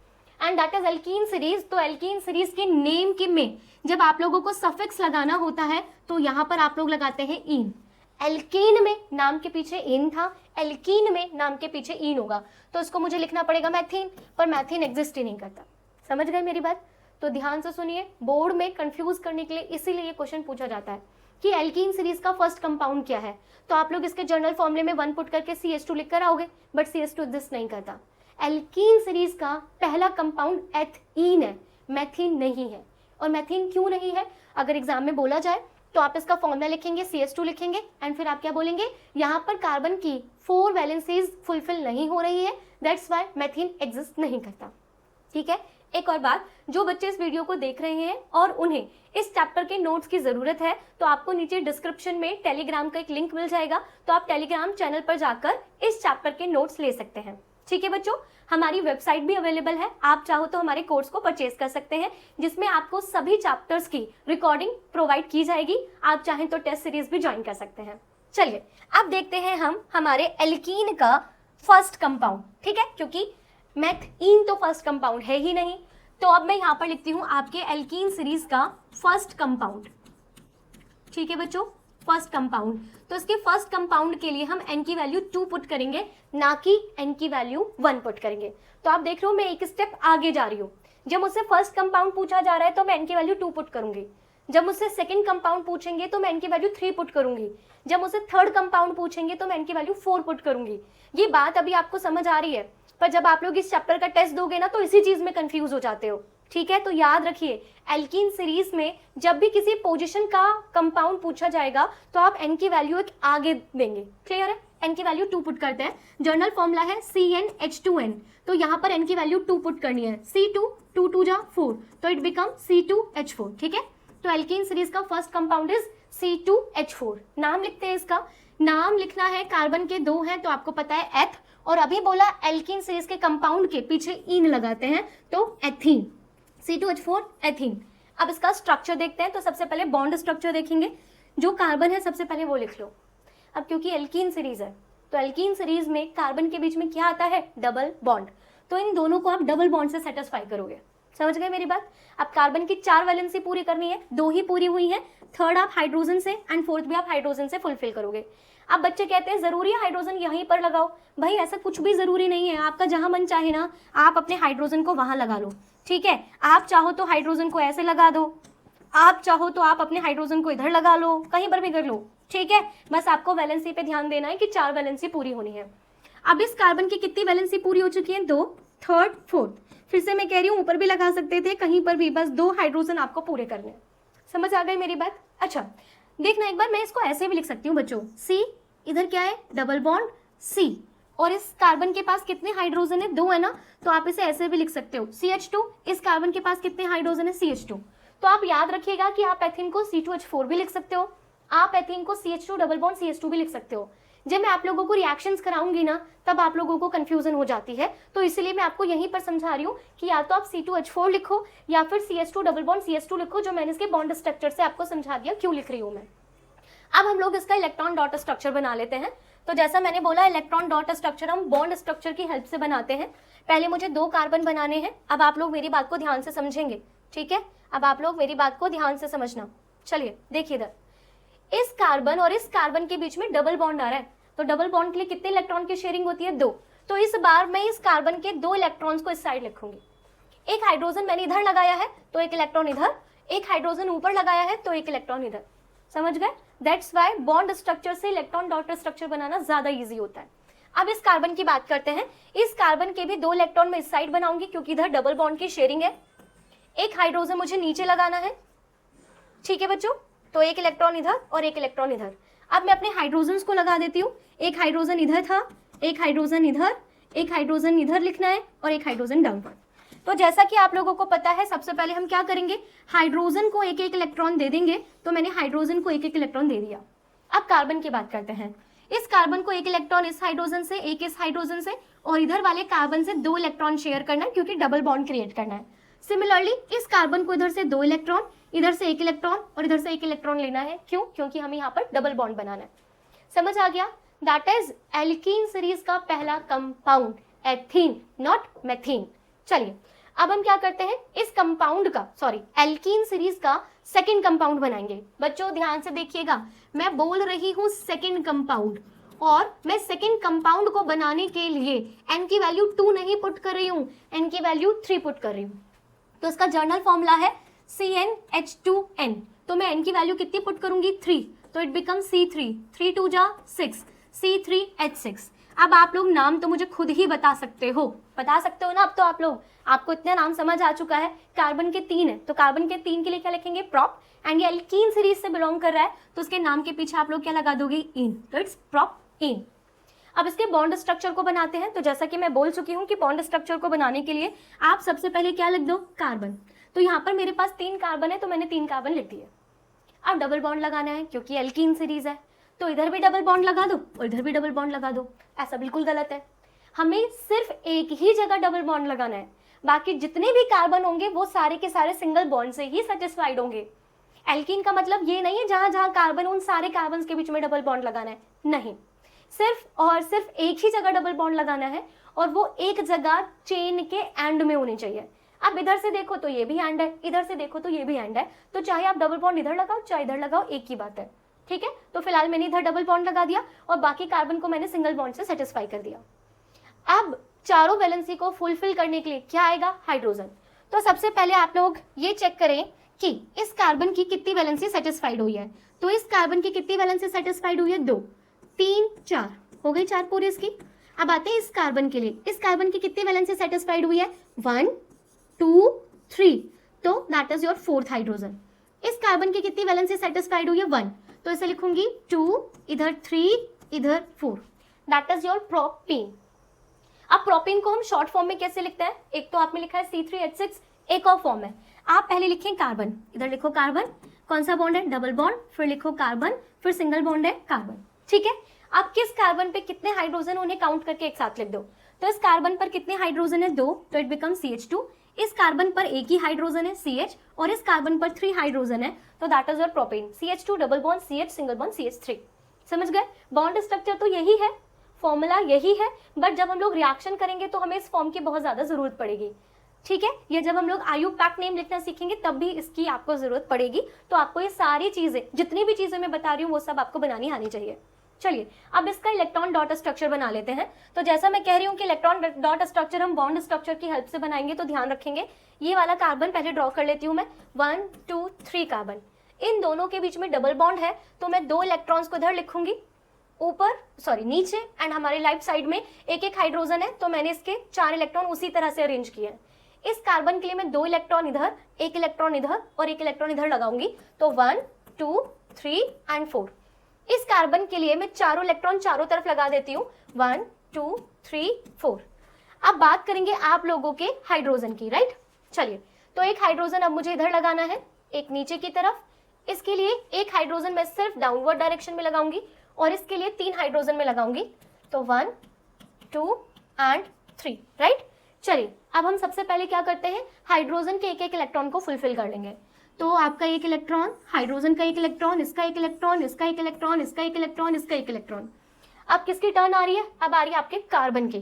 and that is alkene series. तो एल्कीन सीरीज के नेम के में जब आप लोगों को सफिक्स लगाना होता है तो यहाँ पर आप लोग लगाते हैं इन। एल्कीन में नाम के पीछे इन था, एल्कीन में नाम के पीछे इन होगा, तो इसको मुझे लिखना पड़ेगा मैथीन, पर मैथीन एग्जिस्ट ही नहीं करता। समझ गए मेरी बात? तो ध्यान से सुनिए, बोर्ड में कंफ्यूज करने के लिए इसीलिए ये क्वेश्चन पूछा जाता है कि एल्कीन सीरीज का फर्स्ट कंपाउंड क्या है। तो आप लोग इसके जर्नल फॉर्मूले में 1 पुट करके CH2 लिख कर आओगे, बट CH2 एग्जिस्ट नहीं करता। एल्कीन सीरीज का पहला कंपाउंड एथीन है, मैथीन नहीं है। और मैथीन क्यों नहीं है? अगर एग्जाम में बोला जाए तो आप इसका फॉर्मूला लिखेंगे, CH2 लिखेंगे, एंड फिर आप क्या बोलेंगे? यहाँ पर कार्बन की 4 वैलेंसीज फुलफिल नहीं हो रही है, दैट्स वाई मैथीन एग्जिस्ट नहीं करता। ठीक है, एक और बात, जो बच्चे इस वीडियो को देख रहे हैं और उन्हें इस चैप्टर के नोट्स की जरूरत है तो आपको नीचे डिस्क्रिप्शन में टेलीग्राम का एक लिंक मिल जाएगा, तो आप टेलीग्राम चैनल पर जाकर इस चैप्टर के नोट्स ले सकते हैं। ठीक है बच्चों, हमारी वेबसाइट भी अवेलेबल है, आप चाहो तो हमारे कोर्स को परचेज कर सकते हैं, जिसमें आपको सभी चैप्टर्स की रिकॉर्डिंग प्रोवाइड की जाएगी। आप चाहें तो टेस्ट सीरीज भी ज्वाइन कर सकते हैं। चलिए अब देखते हैं हम हमारे एल्कीन का फर्स्ट कंपाउंड। ठीक है, क्योंकि मैथीन तो फर्स्ट कंपाउंड है ही नहीं, तो अब मैं यहाँ पर लिखती हूँ आपके एल्कीन सीरीज का फर्स्ट कंपाउंड। ठीक है बच्चों, फर्स्ट कंपाउंड। तो इसके फर्स्ट कंपाउंड के लिए हम n की वैल्यू 2 पुट करेंगे, ना कि n की वैल्यू 1 पुट करेंगे। तो आप देख रहे हो मैं एक स्टेप आगे जा रही हूँ। जब मुझसे फर्स्ट कंपाउंड पूछा जा रहा है तो मैं n की वैल्यू 2 पुट करूंगी। जब मुझसे सेकंड कंपाउंड पूछेंगे तो मैं n की वैल्यू 3 पुट करूंगी। जब मुझसे थर्ड कंपाउंड पूछेंगे तो मैं n की वैल्यू 4 पुट करूंगी। ये बात अभी आपको समझ आ रही है, पर जब आप लोग इस चैप्टर का टेस्ट दोगे ना तो इसी चीज में कंफ्यूज हो जाते हो। ठीक है, तो याद रखिए, एल्कीन सीरीज में जब भी किसी पोजीशन का कंपाउंड पूछा जाएगा तो आप n की वैल्यू एक आगे देंगे। क्लियर है? n की वैल्यू 2 पुट करते हैं। जर्नल फॉर्मूला है CnH2n, तो यहाँ पर n की वैल्यू 2 पुट करनी है। C2 2 2 जा 4, तो इट बिकम C2H4। ठीक है, तो एल्कीन सीरीज का फर्स्ट कंपाउंड इज C2H4। नाम लिखते हैं, इसका नाम लिखना है। कार्बन के 2 हैं तो आपको पता है एथ, और अभी बोला एल्कीन सीरीज के कंपाउंड के पीछे इन लगाते हैं तो एथीन, C2H4 एथीन। अब इसका स्ट्रक्चर देखते हैं, तो सबसे पहले बॉन्ड स्ट्रक्चर देखेंगे। जो कार्बन है सबसे पहले वो लिख लो। अब क्योंकि एल्कीन सीरीज है तो एल्कीन सीरीज में कार्बन के बीच में क्या आता है? Double bond. तो इन दोनों को आप डबल बॉन्ड से सेटिस्फाई करोगे। समझ गए मेरी बात? अब कार्बन की 4 वैलेंसी पूरी करनी है, 2 ही पूरी हुई है, थर्ड आप हाइड्रोजन से एंड फोर्थ भी आप हाइड्रोजन से फुलफिल करोगे। अब बच्चे कहते हैं जरूरी है हाइड्रोजन यहीं पर लगाओ। भाई ऐसा कुछ भी जरूरी नहीं है, आपका जहां मन चाहे ना आप अपने हाइड्रोजन को वहां लगा लो। ठीक है, आप चाहो तो हाइड्रोजन को ऐसे लगा दो, आप चाहो तो आप अपने हाइड्रोजन को इधर लगा लो, कहीं पर भी कर लो। ठीक है, बस आपको वैलेंसी पे ध्यान देना है कि 4 वैलेंसी पूरी होनी है। अब इस कार्बन की कितनी वैलेंसी पूरी हो चुकी है? 2, थर्ड, फोर्थ। फिर से मैं कह रही हूँ ऊपर भी लगा सकते थे, कहीं पर भी, बस 2 हाइड्रोजन आपको पूरे करने। समझ आ गई मेरी बात? अच्छा देखना एक बार, मैं इसको ऐसे भी लिख सकती हूँ बच्चों, C इधर क्या है? डबल बॉन्ड C, और इस कार्बन के पास कितने हाइड्रोजन है? 2 है ना, तो आप इसे ऐसे भी लिख सकते हो CH2। इस कार्बन के पास कितने हाइड्रोजन है? CH2। तो आप याद रखिएगा कि आप एथीन को C2H4 भी लिख सकते हो, आप एथीन को CH2 डबल बॉन्ड CH2 भी लिख सकते हो। जब मैं आप लोगों को रिएक्शंस कराऊंगी ना तब आप लोगों को कंफ्यूजन हो जाती है, तो इसलिए मैं आपको यहीं पर समझा रही हूँ कि या तो आप C2H4 लिखो या फिर CH2 डबल बॉन्ड CH2 लिखो, जो मैंने इसके बॉन्ड स्ट्रक्चर से आपको समझा दिया क्यों लिख रही हूँ मैं। अब हम लोग इसका इलेक्ट्रॉन डॉट स्ट्रक्चर बना लेते हैं। तो जैसा मैंने बोला, इलेक्ट्रॉन डॉट स्ट्रक्चर हम बॉन्ड स्ट्रक्चर की हेल्प से बनाते हैं। पहले मुझे 2 कार्बन बनाने हैं। अब आप लोग मेरी बात को ध्यान से समझेंगे। ठीक है, अब आप लोग मेरी बात को ध्यान से समझना। चलिए देखिए इधर, इस कार्बन और इस कार्बन के बीच में डबल बॉन्ड आ रहा है, तो डबल बॉन्ड के लिए कितने इलेक्ट्रॉन की शेयरिंग होती है? 2। तो इस बार मैं इस कार्बन के 2 इलेक्ट्रॉन्स को इस साइड लिखूंगी। एक हाइड्रोजन मैंने इधर लगाया है तो एक इलेक्ट्रॉन इधर, एक हाइड्रोजन ऊपर लगाया है तो एक इलेक्ट्रॉन इधर। समझ गए? दैट्स वाई बॉन्ड स्ट्रक्चर से इलेक्ट्रॉन डॉट स्ट्रक्चर बनाना ज्यादा इजी होता है। अब इस कार्बन की बात करते हैं। इस कार्बन के भी 2 इलेक्ट्रॉन मैं इस साइड बनाऊंगी क्योंकि इधर डबल बॉन्ड की शेयरिंग है। एक हाइड्रोजन मुझे नीचे लगाना है। ठीक है बच्चों, तो एक इलेक्ट्रॉन इधर और एक इलेक्ट्रॉन इधर। अब मैं अपने हाइड्रोजन्स को लगा देती हूँ। एक हाइड्रोजन इधर था, एक हाइड्रोजन इधर, एक हाइड्रोजन इधर लिखना है और एक हाइड्रोजन डाउन पर। तो जैसा कि आप लोगों को पता है, सबसे पहले हम क्या करेंगे, हाइड्रोजन को एक एक इलेक्ट्रॉन दे देंगे। तो मैंने हाइड्रोजन को एक एक इलेक्ट्रॉन दे दिया। अब कार्बन की बात करते हैं। इस कार्बन को एक इलेक्ट्रॉन इस हाइड्रोजन से, एक इस हाइड्रोजन से और इधर वाले कार्बन से 2 इलेक्ट्रॉन शेयर करना है क्योंकि डबल बॉन्ड क्रिएट करना है। सिमिलरली इस कार्बन को इधर से 2 इलेक्ट्रॉन, इधर से 1 इलेक्ट्रॉन और इधर से 1 इलेक्ट्रॉन लेना है। क्यों? क्योंकि हमें यहाँ पर डबल बॉन्ड बनाना है। समझ आ गया? दैट इज एल्कीन सीरीज का पहला कंपाउंड एथीन, नॉट मेथीन। चलिए अब हम क्या करते हैं, इस कंपाउंड का एल्कीन सीरीज का सेकंड कंपाउंड बनाएंगे। बच्चों ध्यान से देखिएगा, मैं बोल रही हूं सेकंड कंपाउंड, और मैं सेकंड कंपाउंड को बनाने के लिए n की वैल्यू 2 नहीं पुट कर रही हूं, n की वैल्यू 3 पुट कर रही हूं। तो इसका जर्नल फॉर्मूला है CnH2n। तो मैं n की वैल्यू कितनी पुट करूंगी? 3, तो इट बिकम C3, 3 2 जा 6, C3H6। अब आप लोग नाम तो मुझे खुद ही बता सकते हो ना। अब तो आप लोग, आपको इतना नाम समझ आ चुका है। कार्बन के 3 है तो कार्बन के 3 के लिए क्या लिखेंगे? प्रॉप। एंड ये एल्कीन सीरीज से बिलोंग कर रहा है तो उसके नाम के पीछे आप लोग क्या लगा दोगे? इन। तो इट्स प्रॉप इन। अब इसके बॉन्ड स्ट्रक्चर को बनाते हैं। तो जैसा कि मैं बोल चुकी हूँ कि बॉन्ड स्ट्रक्चर को बनाने के लिए आप सबसे पहले क्या लिख दो? कार्बन। तो यहाँ पर मेरे पास 3 कार्बन है तो मैंने 3 कार्बन लिख दिए। अब डबल बॉन्ड लगाना है क्योंकि एल्कीन सीरीज है, तो इधर भी डबल बॉन्ड लगा दो और इधर भी डबल बॉन्ड लगा दो। ऐसा बिल्कुल गलत है, हमें सिर्फ एक ही जगह डबल बॉन्ड लगाना है। बाकी जितने भी कार्बन होंगे वो सारे के सारे सिंगल बॉन्ड से ही सेटिस्फाइड होंगे। एल्कीन का मतलब ये नहीं है जहां जहां कार्बन उन सारे कार्बन के बीच में डबल बॉन्ड लगाना है, नहीं, सिर्फ और सिर्फ एक ही जगह डबल बॉन्ड लगाना है और वो एक जगह चेन के एंड में होनी चाहिए। अब इधर से देखो तो ये भी एंड है, इधर से देखो तो ये भी एंड है, तो चाहे आप डबल बॉन्ड इधर लगाओ चाहे इधर लगाओ, एक ही बात है। ठीक है, तो फिलहाल मैंने इधर डबल बॉन्ड लगा दिया और बाकी कार्बन को मैंने सिंगल बॉन्ड से सेटिस्फाई कर दिया। अब चारों वैलेंसी को फुलफिल करने के लिए क्या आएगा? हाइड्रोजन। तो सबसे पहले आप लोग ये चेक करें कि इस कार्बन की कितनी वैलेंसी सेटिस्फाइड हुई है। तो इस कार्बन की कितनी वैलेंसी सेटिस्फाइड हुई है? 2 3 4 हो गई 4 पूरी इसकी। अब आते हैं इस कार्बन के लिए, इस कार्बन की कितनी वैलेंसी सेटिस्फाइड हुई है? 1 2 3, तो that is your 4th hydrogen. इस कार्बन की कितनी वैलेंसी सेटिस्फाइड हुई है? 1, तो इसे लिखूंगी 2, इधर 3, इधर 4, दैट इज योर प्रोपीन। अब प्रोपीन को हम शॉर्ट फॉर्म में कैसे लिखते हैं? एक तो आपने लिखा है C3H6, एक और फॉर्म है। आप पहले लिखें कार्बन, इधर लिखो कार्बन, कौन सा बॉन्ड है? डबल बॉन्ड, फिर लिखो कार्बन, फिर सिंगल बॉन्ड है कार्बन। ठीक है, आप किस कार्बन पे कितने हाइड्रोजन उन्हें काउंट करके एक साथ लिख दो। तो इस कार्बन पर कितने हाइड्रोजन है? 2, तो इट बिकम CH2। इस कार्बन पर एक ही हाइड्रोजन है CH, और इस कार्बन पर 3 हाइड्रोजन है, तो that is your propane. CH2 double bond CH single bond CH3। समझ गए? बॉन्ड स्ट्रक्चर तो यही है, फॉर्मूला यही है, बट जब हम लोग रिएक्शन करेंगे तो हमें इस फॉर्म की बहुत ज्यादा जरूरत पड़ेगी। ठीक है, ये जब हम लोग IUPAC नेम लिखना सीखेंगे तब भी इसकी आपको जरूरत पड़ेगी। तो आपको ये सारी चीजें, जितनी भी चीजें मैं बता रही हूँ वो सब आपको बनानी आनी चाहिए। चलिए अब इसका इलेक्ट्रॉन डॉट स्ट्रक्चर बना लेते हैं। तो जैसा मैं कह रही हूँ कि इलेक्ट्रॉन डॉट स्ट्रक्चर हम बॉन्ड स्ट्रक्चर की हेल्प से बनाएंगे, तो ध्यान रखेंगे। ये वाला कार्बन पहले ड्रॉ कर लेती हूँ मैं, 1 2 3 कार्बन। इन दोनों के बीच में डबल बॉन्ड है तो मैं 2 इलेक्ट्रॉन्स को इधर लिखूंगी, नीचे, एंड हमारे लेफ्ट साइड में एक एक हाइड्रोजन है, तो मैंने इसके 4 इलेक्ट्रॉन उसी तरह से अरेंज किए हैं। इस कार्बन के लिए मैं 2 इलेक्ट्रॉन इधर, 1 इलेक्ट्रॉन इधर और 1 इलेक्ट्रॉन इधर लगाऊंगी, तो 1 2 3 एंड 4। इस कार्बन के लिए मैं चारों इलेक्ट्रॉन चारों तरफ लगा देती हूँ, 1 2 3 4। अब बात करेंगे आप लोगों के हाइड्रोजन की, राइट। चलिए, तो एक हाइड्रोजन अब मुझे इधर लगाना है, एक नीचे की तरफ। इसके लिए एक हाइड्रोजन मैं सिर्फ डाउनवर्ड डायरेक्शन में लगाऊंगी और इसके लिए 3 हाइड्रोजन में लगाऊंगी, तो 1 2 एंड 3, राइट। चलिए अब हम सबसे पहले क्या करते हैं, हाइड्रोजन के एक एक इलेक्ट्रॉन को फुलफिल कर लेंगे। तो आपका एक इलेक्ट्रॉन, हाइड्रोजन का एक इलेक्ट्रॉन, इसका एक इलेक्ट्रॉन, इसका एक इलेक्ट्रॉन, इसका एक इलेक्ट्रॉन, इसका एक इलेक्ट्रॉन। अब किसकी टर्न आ रही है? अब आ रही है आपके कार्बन की।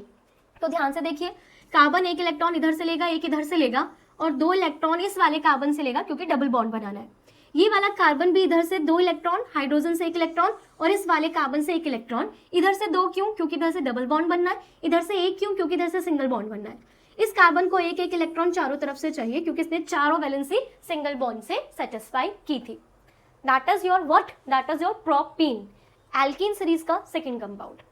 तो ध्यान से देखिए, कार्बन एक इलेक्ट्रॉन इधर से लेगा, एक इधर से लेगा और 2 इलेक्ट्रॉन इस वाले कार्बन से लेगा क्योंकि डबल बॉन्ड बनाना है। ये वाला कार्बन भी इधर से 2 इलेक्ट्रॉन, हाइड्रोजन से 1 इलेक्ट्रॉन और इस वाले कार्बन से 1 इलेक्ट्रॉन। इधर से 2 क्यों? क्योंकि इधर से डबल बॉन्ड बनना है। इधर से 1 क्यों? क्योंकि इधर से सिंगल बॉन्ड बनना है। इस कार्बन को एक एक इलेक्ट्रॉन चारों तरफ से चाहिए क्योंकि इसने चारों वैलेंसी सिंगल बॉन्ड से सेटिस्फाई की थी। That is your what? That is your propene, alkene series का सेकंड कंपाउंड।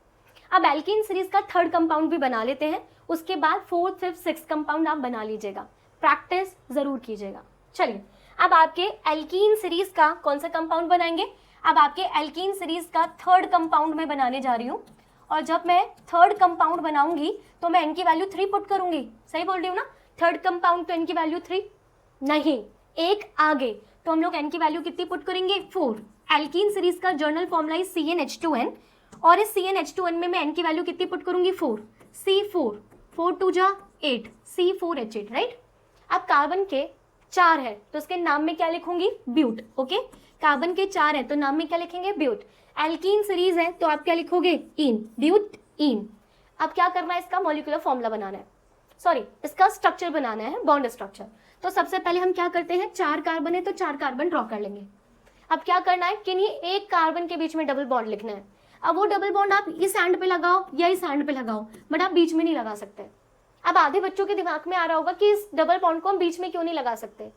अब एल्कीन सीरीज का थर्ड कंपाउंड भी बना लेते हैं, उसके बाद 4th 5th 6th कंपाउंड आप बना लीजिएगा, प्रैक्टिस जरूर कीजिएगा। चलिए अब आपके एल्कीन सीरीज का कौन सा कंपाउंड बनाएंगे? अब आपके एल्कीन सीरीज का थर्ड कंपाउंड में बनाने जा रही हूँ, और जब मैं थर्ड कंपाउंड बनाऊंगी तो मैं n की वैल्यू 3 पुट करूंगी। सही बोल रही हूँ ना? थर्ड कंपाउंड तो n की वैल्यू 3 नहीं, एक आगे, तो हम लोग n की वैल्यू कितनी पुट करेंगे? 4। एल्कीन सीरीज का जर्नल फॉर्मूला इज CnH2n, और इस CnH2n में मैं n की वैल्यू कितनी पुट करूंगी 4, C4, 4 2 जा 8, C4H8, राइट। अब कार्बन के 4 है तो इसके नाम में क्या लिखूंगी ब्यूट, ओके। कार्बन के 4 है तो नाम में क्या लिखेंगे ब्यूट। एल्कीन सीरीज है तो आप क्या लिखोगे इन, ब्यूट इन। अब क्या करना है, इसका मॉलिक्यूलर फॉर्मूला बनाना है, सॉरी इसका स्ट्रक्चर बनाना है, बॉन्ड स्ट्रक्चर। तो सबसे पहले हम क्या करते हैं, 4 कार्बन है तो 4 कार्बन ड्रॉ कर लेंगे। अब क्या करना है, किन्हीं एक कार्बन के बीच में डबल बॉन्ड लिखना है। अब वो डबल बॉन्ड आप इस एंड पे लगाओ या इस एंड पे लगाओ, बट आप बीच में नहीं लगा सकते। अब आधे बच्चों के दिमाग में आ रहा होगा कि इस डबल बॉन्ड को हम बीच में क्यों नहीं लगा सकते,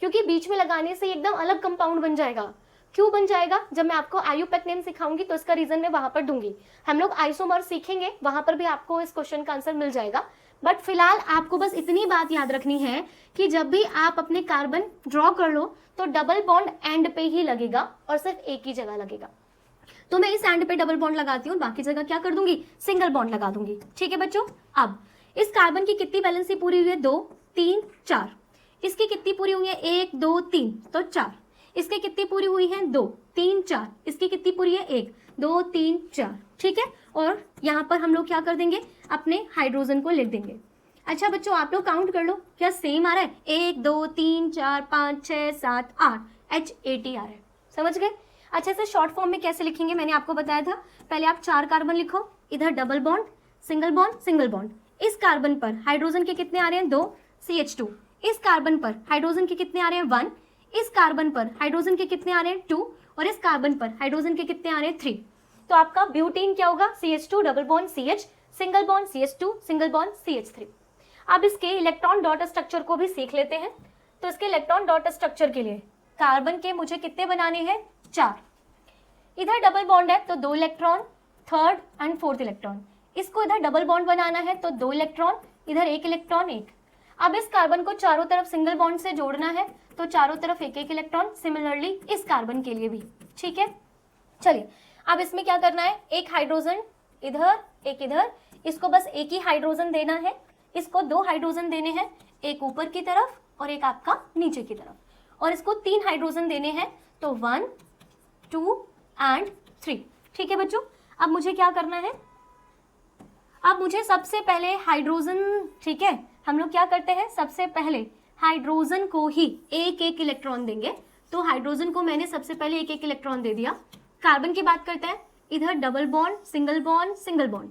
क्योंकि बीच में लगाने से एकदम अलग कंपाउंड बन जाएगा। क्यों बन जाएगा, जब मैं आपको आयुपेक नेम सिखाऊंगी तो इसका रीजन मैं वहां पर दूंगी। हम लोग आइसोमर सीखेंगे, वहां पर भी आपको इस क्वेश्चन का आंसर मिल जाएगा। बट फिलहाल आपको बस इतनी बात याद रखनी है कि जब भी आप अपने कार्बन ड्रॉ कर लो तो डबल बॉन्ड एंड पे ही लगेगा और सिर्फ एक ही जगह लगेगा। तो मैं इस एंड पे डबल बॉन्ड लगाती हूँ, बाकी जगह क्या कर दूंगी, सिंगल बॉन्ड लगा दूंगी। ठीक है बच्चों। अब इस कार्बन की कितनी वैलेंसी पूरी हुई है, 2 3 4। इसकी कितनी पूरी हुई है, 1 2 3, तो 4। इसकी कितनी पूरी हुई है, 2 3 4। इसकी कितनी पूरी है, 1 2 3 4। ठीक है, और यहाँ पर हम लोग क्या कर देंगे, अपने हाइड्रोजन को लिख देंगे। अच्छा बच्चों आप लोग काउंट कर लो, क्या सेम आ रहा है, 1 2 3 4 5 6 7 8, H80 आ रहा है। समझ गए। अच्छा इसे शॉर्ट फॉर्म में कैसे लिखेंगे, मैंने आपको बताया था। पहले आप 4 कार्बन लिखो, इधर double bond, single bond, single bond. इस कार्बन पर हाइड्रोजन के कितने आ रहे हैं, 2 CH2। इस कार्बन पर हाइड्रोजन के कितने आ रहे हैं, 1। इस कार्बन पर हाइड्रोजन के कितने आ रहे हैं, 2। और इस कार्बन पर हाइड्रोजन के कितने आ रहे हैं, 3। तो आपका ब्यूटेन क्या होगा, CH2 double bond CH, single bond CH2, single bond CH3। अब इसके इलेक्ट्रॉन डॉट स्ट्रक्चर को भी सीख लेते हैं। तो इसके इलेक्ट्रॉन डॉट स्ट्रक्चर के लिए कार्बन के मुझे कितने बनाने हैं, 4। इधर डबल बॉन्ड है तो 2 electron, 3rd and 4th electron. इसको इधर डबल बॉन्ड बनाना है तो 2 इलेक्ट्रॉन, इधर 1 इलेक्ट्रॉन 1। अब इस कार्बन को चारों तरफ सिंगल बॉन्ड से जोड़ना है तो चारों तरफ 1 1 इलेक्ट्रॉन। सिमिलरली इस कार्बन के लिए भी। ठीक है, चलिए अब इसमें क्या करना है, एक हाइड्रोजन इधर, एक इधर। इसको बस एक ही हाइड्रोजन देना है, इसको 2 हाइड्रोजन देने हैं, एक ऊपर की तरफ और एक आपका नीचे की तरफ। और इसको 3 हाइड्रोजन देने हैं तो 1 2 एंड 3। ठीक है बच्चों। अब मुझे क्या करना है, अब मुझे सबसे पहले हाइड्रोजन, ठीक है हम लोग क्या करते हैं, सबसे पहले हाइड्रोजन को ही 1 1 इलेक्ट्रॉन देंगे। तो हाइड्रोजन को मैंने सबसे पहले 1 1 इलेक्ट्रॉन दे दिया। कार्बन की बात करते हैं, इधर double bond single bond single bond,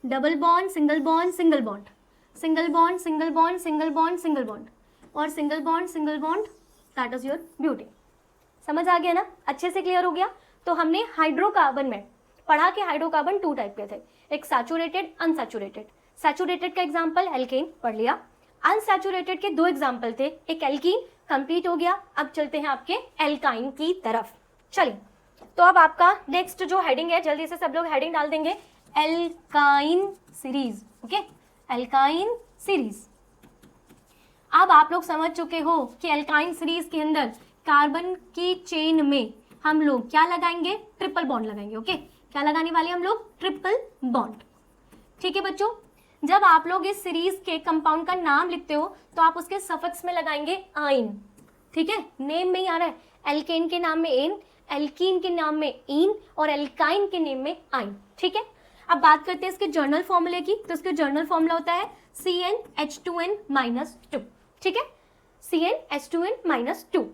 double bond single bond single bond, single bond single bond single bond single bond, और single bond, that is your butane. समझ आ गया ना, अच्छे से क्लियर हो गया। तो हमने हाइड्रोकार्बन में पढ़ा कि हाइड्रोकार्बन 2 टाइप के थे, एक सैचुरेटेड, अनसैचुरेटेड। सैचुरेटेड का एग्जांपल एल्केन पढ़ लिया। अनसैचुरेटेड के 2 एग्जांपल थे, एक एल्कीन, कंप्लीट हो गया। अब चलते हैं आपके एल्काइन की तरफ। चलिए तो अब आपका नेक्स्ट जो हेडिंग है, जल्दी से सब लोग हेडिंग डाल देंगे, alkyne series. Okay, alkyne series. अब आप लोग समझ चुके हो कि एल्काइन सीरीज के अंदर कार्बन की चेन में हम लोग क्या लगाएंगे, ट्रिपल बॉन्ड लगाएंगे। ओके, क्या लगाने वाले हम लोग, ट्रिपल बॉन्ड। ठीक है बच्चों। जब आप लोग इस सीरीज के कंपाउंड का नाम लिखते हो तो आप उसके सफिक्स में लगाएंगे आइन। ठीक है, नेम में ही आ रहा है, एल्केन के नाम में एन, एल्कीन के नाम में इन, और एल्काइन के नेम में आइन। ठीक है, अब बात करते हैं इसके जर्नल फॉर्मूले की। तो इसके जर्नल फॉर्मूला होता है CnH2n-2। ठीक है, CnH2n-2।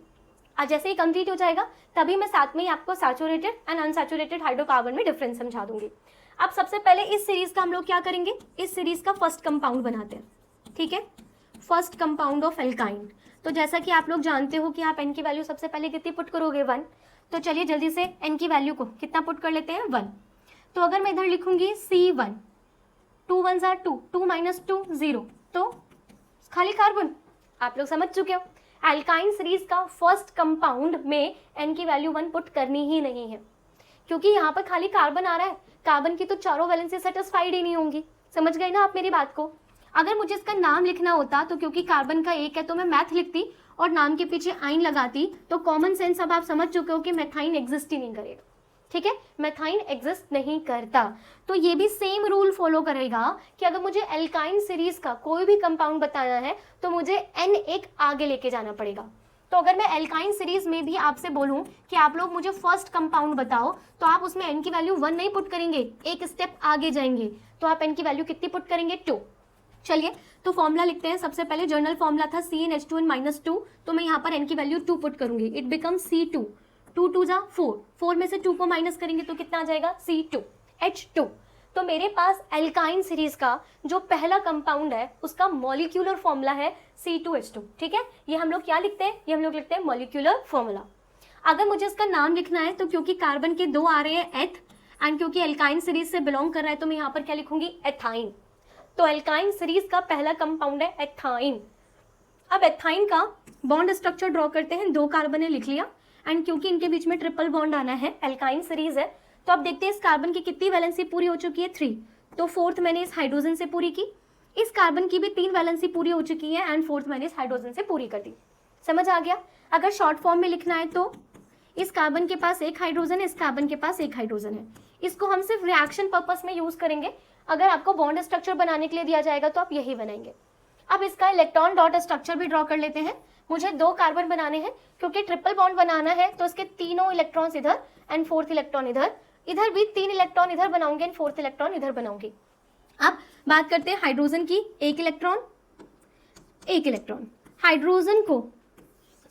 आज जैसे ही कंप्लीट हो जाएगा तभी मैं साथ में ही आपको सैचुरेटेड एंड अनसैचुरेटेड हाइड्रोकार्बन में डिफरेंस समझा दूंगी। अब सबसे पहले इस सीरीज का हम लोग क्या करेंगे, इस सीरीज का फर्स्ट कंपाउंड बनाते हैं। ठीक है, फर्स्ट कंपाउंड ऑफ एल्काइन। तो जैसा कि आप लोग जानते हो कि आप एन की वैल्यू सबसे पहले कितनी पुट करोगे, 1। तो चलिए जल्दी से एन की वैल्यू को कितना पुट कर लेते हैं, 1। तो अगर मैं इधर लिखूंगी C1, 2 1 are 2, 2 - 2 0, तो खाली कार्बन। आप लोग समझ चुके हो, एल्काइन सीरीज का फर्स्ट कंपाउंड में एन की वैल्यू 1 पुट करनी ही नहीं है, क्योंकि यहाँ पर खाली कार्बन आ रहा है। कार्बन की तो चारों वैलेंसी सेटिस्फाइड ही नहीं होंगी। समझ गए ना आप मेरी बात को। अगर मुझे इसका नाम लिखना होता तो क्योंकि कार्बन का 1 है तो मैं मैथ लिखती और नाम के पीछे आइन लगाती। तो कॉमन सेंस अब आप समझ चुके हो कि मेथाइन एग्जिस्ट ही नहीं करेगा। ठीक है, मेथाइन एग्जिस्ट नहीं करता। तो ये भी सेम रूल फॉलो करेगा कि अगर मुझे एल्काइन सीरीज का कोई भी कंपाउंड बताना है तो मुझे N एक आगे लेके जाना पड़ेगा। तो अगर मैं एल्काइन सीरीज में भी आपसे बोलूं कि आप लोग मुझे फर्स्ट कंपाउंड बताओ, तो आप उसमें n की वैल्यू 1 नहीं पुट करेंगे, एक स्टेप आगे जाएंगे, तो आप n की वैल्यू कितनी पुट करेंगे, 2। चलिए तो फॉर्मूला लिखते हैं। सबसे पहले जर्नल फॉर्मूला था CnH2n-2, तो मैं यहाँ पर n की वैल्यू 2 पुट करूंगी, इट बिकम C2, 2 2 जा 4, 4 में से 2 को माइनस करेंगे तो कितना आ जाएगा, C2H2। तो मेरे पास एल्काइन सीरीज का जो पहला कंपाउंड है उसका मॉलिक्यूलर फॉर्मूला है C2H2, ठीक है। ये हम लोग क्या लिखते हैं, ये हम लोग लिखते हैं मॉलिक्यूलर फॉर्मूला। अगर मुझे इसका नाम लिखना है तो क्योंकि कार्बन के 2 आ रहे हैं एथ, एंड क्योंकि एल्काइन सीरीज से बिलोंग कर रहा है तो मैं यहाँ पर क्या लिखूंगी, एथाइन। तो एल्काइन सीरीज का पहला कंपाउंड है एथाइन। अब एथाइन का बॉन्ड स्ट्रक्चर ड्रॉ करते हैं। 2 कार्बन है, लिख लिया, एंड क्योंकि इनके बीच में ट्रिपल बॉन्ड आना है, एल्काइन सीरीज है, तो अब देखते हैं इस कार्बन की कितनी वैलेंसी पूरी हो चुकी है, 3। तो 4th मैंने इस हाइड्रोजन से पूरी की। इस कार्बन की भी 3 वैलेंसी पूरी हो चुकी है, एंड 4th मैंने इस हाइड्रोजन से पूरी कर दी। समझ आ गया। अगर शॉर्ट फॉर्म में लिखना है तो इस कार्बन के पास 1 हाइड्रोजन है, इस कार्बन के पास 1 हाइड्रोजन है। इसको हम सिर्फ रिएक्शन पर्पस में यूज करेंगे। अगर आपको बॉन्ड स्ट्रक्चर बनाने के लिए दिया जाएगा तो आप यही बनाएंगे। अब इसका इलेक्ट्रॉन डॉट स्ट्रक्चर भी ड्रॉ कर लेते हैं। मुझे 2 कार्बन बनाने हैं, क्योंकि ट्रिपल बॉन्ड बनाना है तो इसके तीनों इलेक्ट्रॉन्स इधर एंड 4th इलेक्ट्रॉन इधर, इधर भी 3 इलेक्ट्रॉन इधर बनाऊंगे एंड 4th इलेक्ट्रॉन इधर बनाऊंगी। अब बात करते हैं हाइड्रोजन की। 1 इलेक्ट्रॉन 1 इलेक्ट्रॉन, हाइड्रोजन को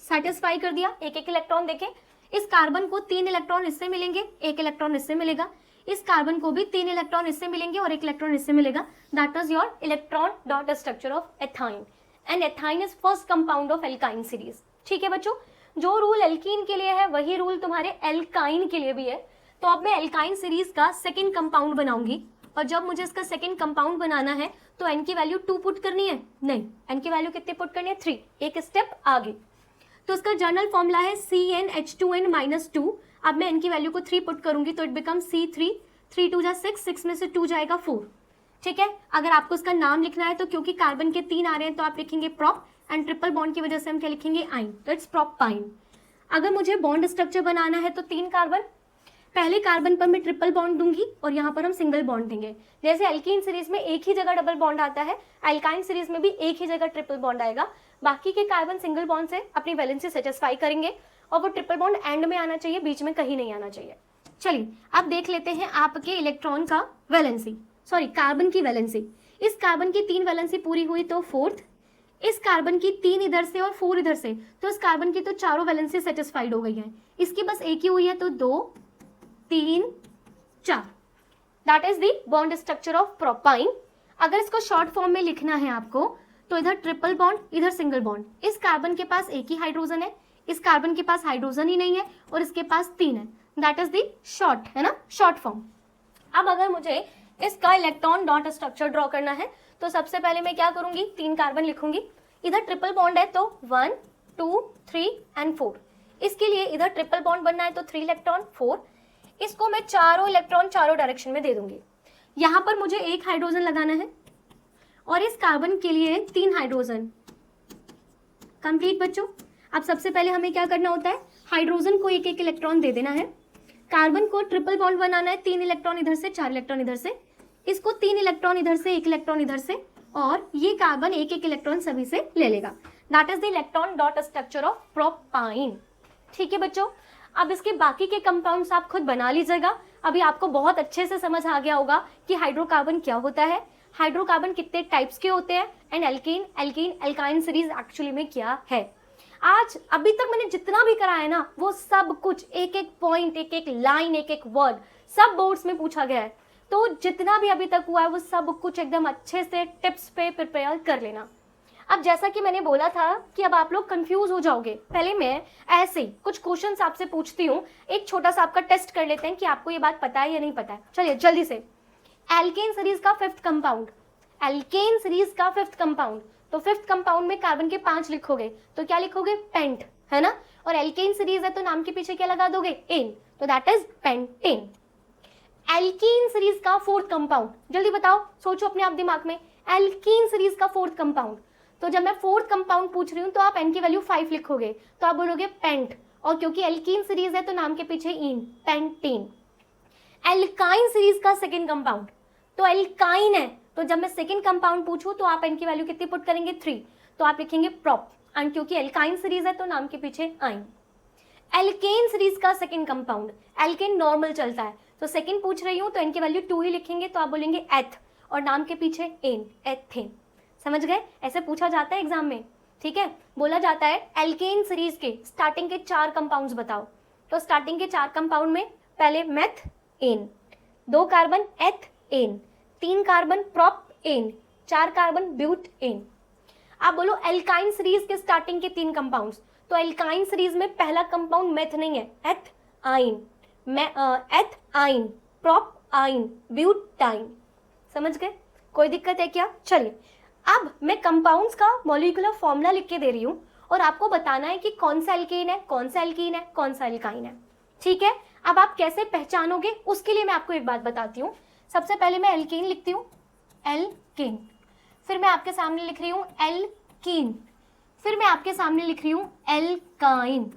सेटिस्फाई कर दिया, 1 इलेक्ट्रॉन देखें। इस कार्बन को 3 इलेक्ट्रॉन इससे मिलेंगे, 1 इलेक्ट्रॉन इससे मिलेगा। इस कार्बन को भी 3 इलेक्ट्रॉन इससे मिलेंगे और 1 इलेक्ट्रॉन इससे मिलेगा। That is your electron dot structure of ethyne, and ethyne is first compound of alkyne series. ठीक है बच्चों, जो रूल एल्कीन के लिए है वही रूल तुम्हारे एल्काइन के लिए भी है। तो अब मैं एल्काइन सीरीज का सेकंड कंपाउंड बनाऊंगी, और जब मुझे इसका सेकंड कंपाउंड बनाना है तो n की वैल्यू 2 पुट करनी है, नहीं, n की वैल्यू कितने पुट करनी है, 3, एक स्टेप आगे। तो इसका जर्नल फॉर्मूला है CnH2n-2। अब मैं n की वैल्यू को 3 पुट करूंगी तो इट बिकम C3, 3 2 जा 6, 6 में से 2 जाएगा 4, ठीक है। अगर आपको इसका नाम लिखना है तो क्योंकि कार्बन के 3 आ रहे हैं तो आप लिखेंगे प्रॉप, एंड ट्रिपल बॉन्ड की वजह से हम क्या लिखेंगे, आइन, तो इट्स प्रोपाइन। अगर मुझे बॉन्ड स्ट्रक्चर बनाना है तो 3 कार्बन, पहले कार्बन पर मैं ट्रिपल बॉन्ड दूंगी और यहाँ पर हम सिंगल बॉन्ड देंगे। जैसे एल्कीन सीरीज में एक ही जगह डबल बॉन्ड आता है, एल्काइन सीरीज में भी एक ही जगह ट्रिपल बॉन्ड आएगा। बाकी के कार्बन सिंगल बॉन्ड से अपनी वैलेंसी सेटिस्फाई करेंगे, और वो ट्रिपल बॉन्ड एंड में आना चाहिए, बीच में कहीं नहीं आना चाहिए। चलिए अब देख लेते हैं आपके इलेक्ट्रॉन का वैलेंसी, सॉरी कार्बन की वैलेंसी। इस कार्बन की 3 वैलेंसी पूरी हुई तो 4th, इस कार्बन की 3 इधर से और 4 इधर से, तो इस कार्बन की तो चारों वैलेंसी सेटिस्फाइड हो गई है। इसकी बस एक ही हुई है, तो 2 3 4, that is the bond structure of propyne. अगर इसको शॉर्ट फॉर्म में लिखना है आपको तो इधर ट्रिपल बॉन्ड, इधर सिंगल बॉन्ड। इस कार्बन के पास एक ही हाइड्रोजन है, इस कार्बन के पास हाइड्रोजन ही नहीं है, और इसके पास 3 है, दैट इज द शॉर्ट, है ना, शॉर्ट फॉर्म। अब अगर मुझे इसका इलेक्ट्रॉन डॉट स्ट्रक्चर ड्रॉ करना है तो सबसे पहले मैं क्या करूंगी, 3 कार्बन लिखूंगी। इधर ट्रिपल बॉन्ड है तो 1 2 3 एंड 4। इसके लिए इधर ट्रिपल बॉन्ड बनना है तो 3 इलेक्ट्रॉन 4। इसको मैं चारों इलेक्ट्रॉन चारों डायरेक्शन में दे दूंगी। यहाँ पर मुझे 1 हाइड्रोजन लगाना है, और इस कार्बन के लिए 3 हाइड्रोजन। कंप्लीट बच्चों। अब सबसे पहले हमें क्या करना होता है, हाइड्रोजन को 1 1 इलेक्ट्रॉन दे देना है। कार्बन को ट्रिपल बॉन्ड बनाना है, 3 इलेक्ट्रॉन इधर से 4 इलेक्ट्रॉन इधर से, इसको 3 इलेक्ट्रॉन इधर से 1 इलेक्ट्रॉन इधर से, और ये कार्बन 1 1 इलेक्ट्रॉन सभी से ले लेगा। That is the electron dot structure of propyne. ठीक है बच्चों, अब इसके बाकी के कंपाउंड्स आप खुद बना लीजिएगा। अभी आपको बहुत अच्छे से समझ आ गया होगा कि हाइड्रोकार्बन क्या होता है, हाइड्रोकार्बन कितने टाइप्स के होते हैं, and alkene, alkene, alkyne series actually में क्या है। आज अभी तक मैंने जितना भी कराया ना, वो सब कुछ एक एक पॉइंट, एक एक लाइन, एक एक वर्ड सब बोर्ड्स में पूछा गया है। तो जितना भी अभी तक हुआ है वो सब कुछ एकदम अच्छे से टिप्स पे प्रिपेयर कर लेना। अब जैसा कि मैंने बोला था कि अब आप लोग कंफ्यूज हो जाओगे, पहले मैं ऐसे ही कुछ क्वेश्चंस आपसे पूछती हूँ, एक छोटा सा आपका टेस्ट कर लेते हैं कि आपको ये बात पता है या नहीं पता है। चलिए जल्दी से, एल्केन सीरीज का 5th कंपाउंड, एल्केन सीरीज का 5th कंपाउंड, तो 5th कंपाउंड में कार्बन के 5 लिखोगे तो क्या लिखोगे, पेंट, है ना। और एल्केन सीरीज है तो नाम के पीछे क्या लगा दोगे, एन, तो that is pentane. Alkene series का 4th कंपाउंड, जल्दी बताओ, सोचो अपने आप दिमाग में, एल्कीन सीरीज का 4th कंपाउंड। तो जब मैं 4th कंपाउंड पूछ रही हूँ तो आप एन की वैल्यू 5 लिखोगे, तो आप बोलोगे पेंट, और क्योंकि एल्कीन सीरीज है तो नाम के पीछे इन, पेंटेन। एल्काइन सीरीज का 2nd कंपाउंड, तो एल्काइन है, तो जब मैं 2nd कंपाउंड पूछूं तो आप एन की वैल्यू कितनी पुट करेंगे, 3, तो आप लिखेंगे प्रॉप। एंड क्योंकि एल्काइन सीरीज है तो नाम के पीछे आइन। एल्केन सीरीज का सेकंड कंपाउंड, एल्केन नॉर्मल चलता है तो सेकंड पूछ रही हूँ तो इनकी वैल्यू 2 ही लिखेंगे, तो आप बोलेंगे एथ और नाम के पीछे एन, एथेन। समझ गए? ऐसे पूछा जाता है एग्जाम में, ठीक है। बोला जाता है एल्केन सीरीज के स्टार्टिंग के 4 कंपाउंड्स बताओ, तो स्टार्टिंग के 4 कंपाउंड में पहले methane, 2 carbon ethane, 3 carbon propane, 4 carbon butane. आप बोलो एल्काइन सीरीज के स्टार्टिंग के 3 कंपाउंड्स, तो एल्काइन सीरीज में पहला कंपाउंड मेथ नहीं है, एथ आइन, एथ आइन, प्रोप आइन, ब्यूटाइन। समझ गए? कोई दिक्कत है क्या? चलिए अब मैं कंपाउंड्स का मॉलिक्यूलर फॉर्मूला लिख के दे रही हूँ और आपको बताना है कि कौन सा एल्केन है, कौन सा एल्कीन है, कौन सा एल्काइन है, ठीक है। अब आप कैसे पहचानोगे उसके लिए मैं आपको एक बात बताती हूँ। सबसे पहले मैं एल्केन लिखती हूँ, एल्केन, फिर मैं आपके सामने लिख रही हूँ एल्कीन, फिर मैं आपके सामने लिख रही हूँ एल्काइन।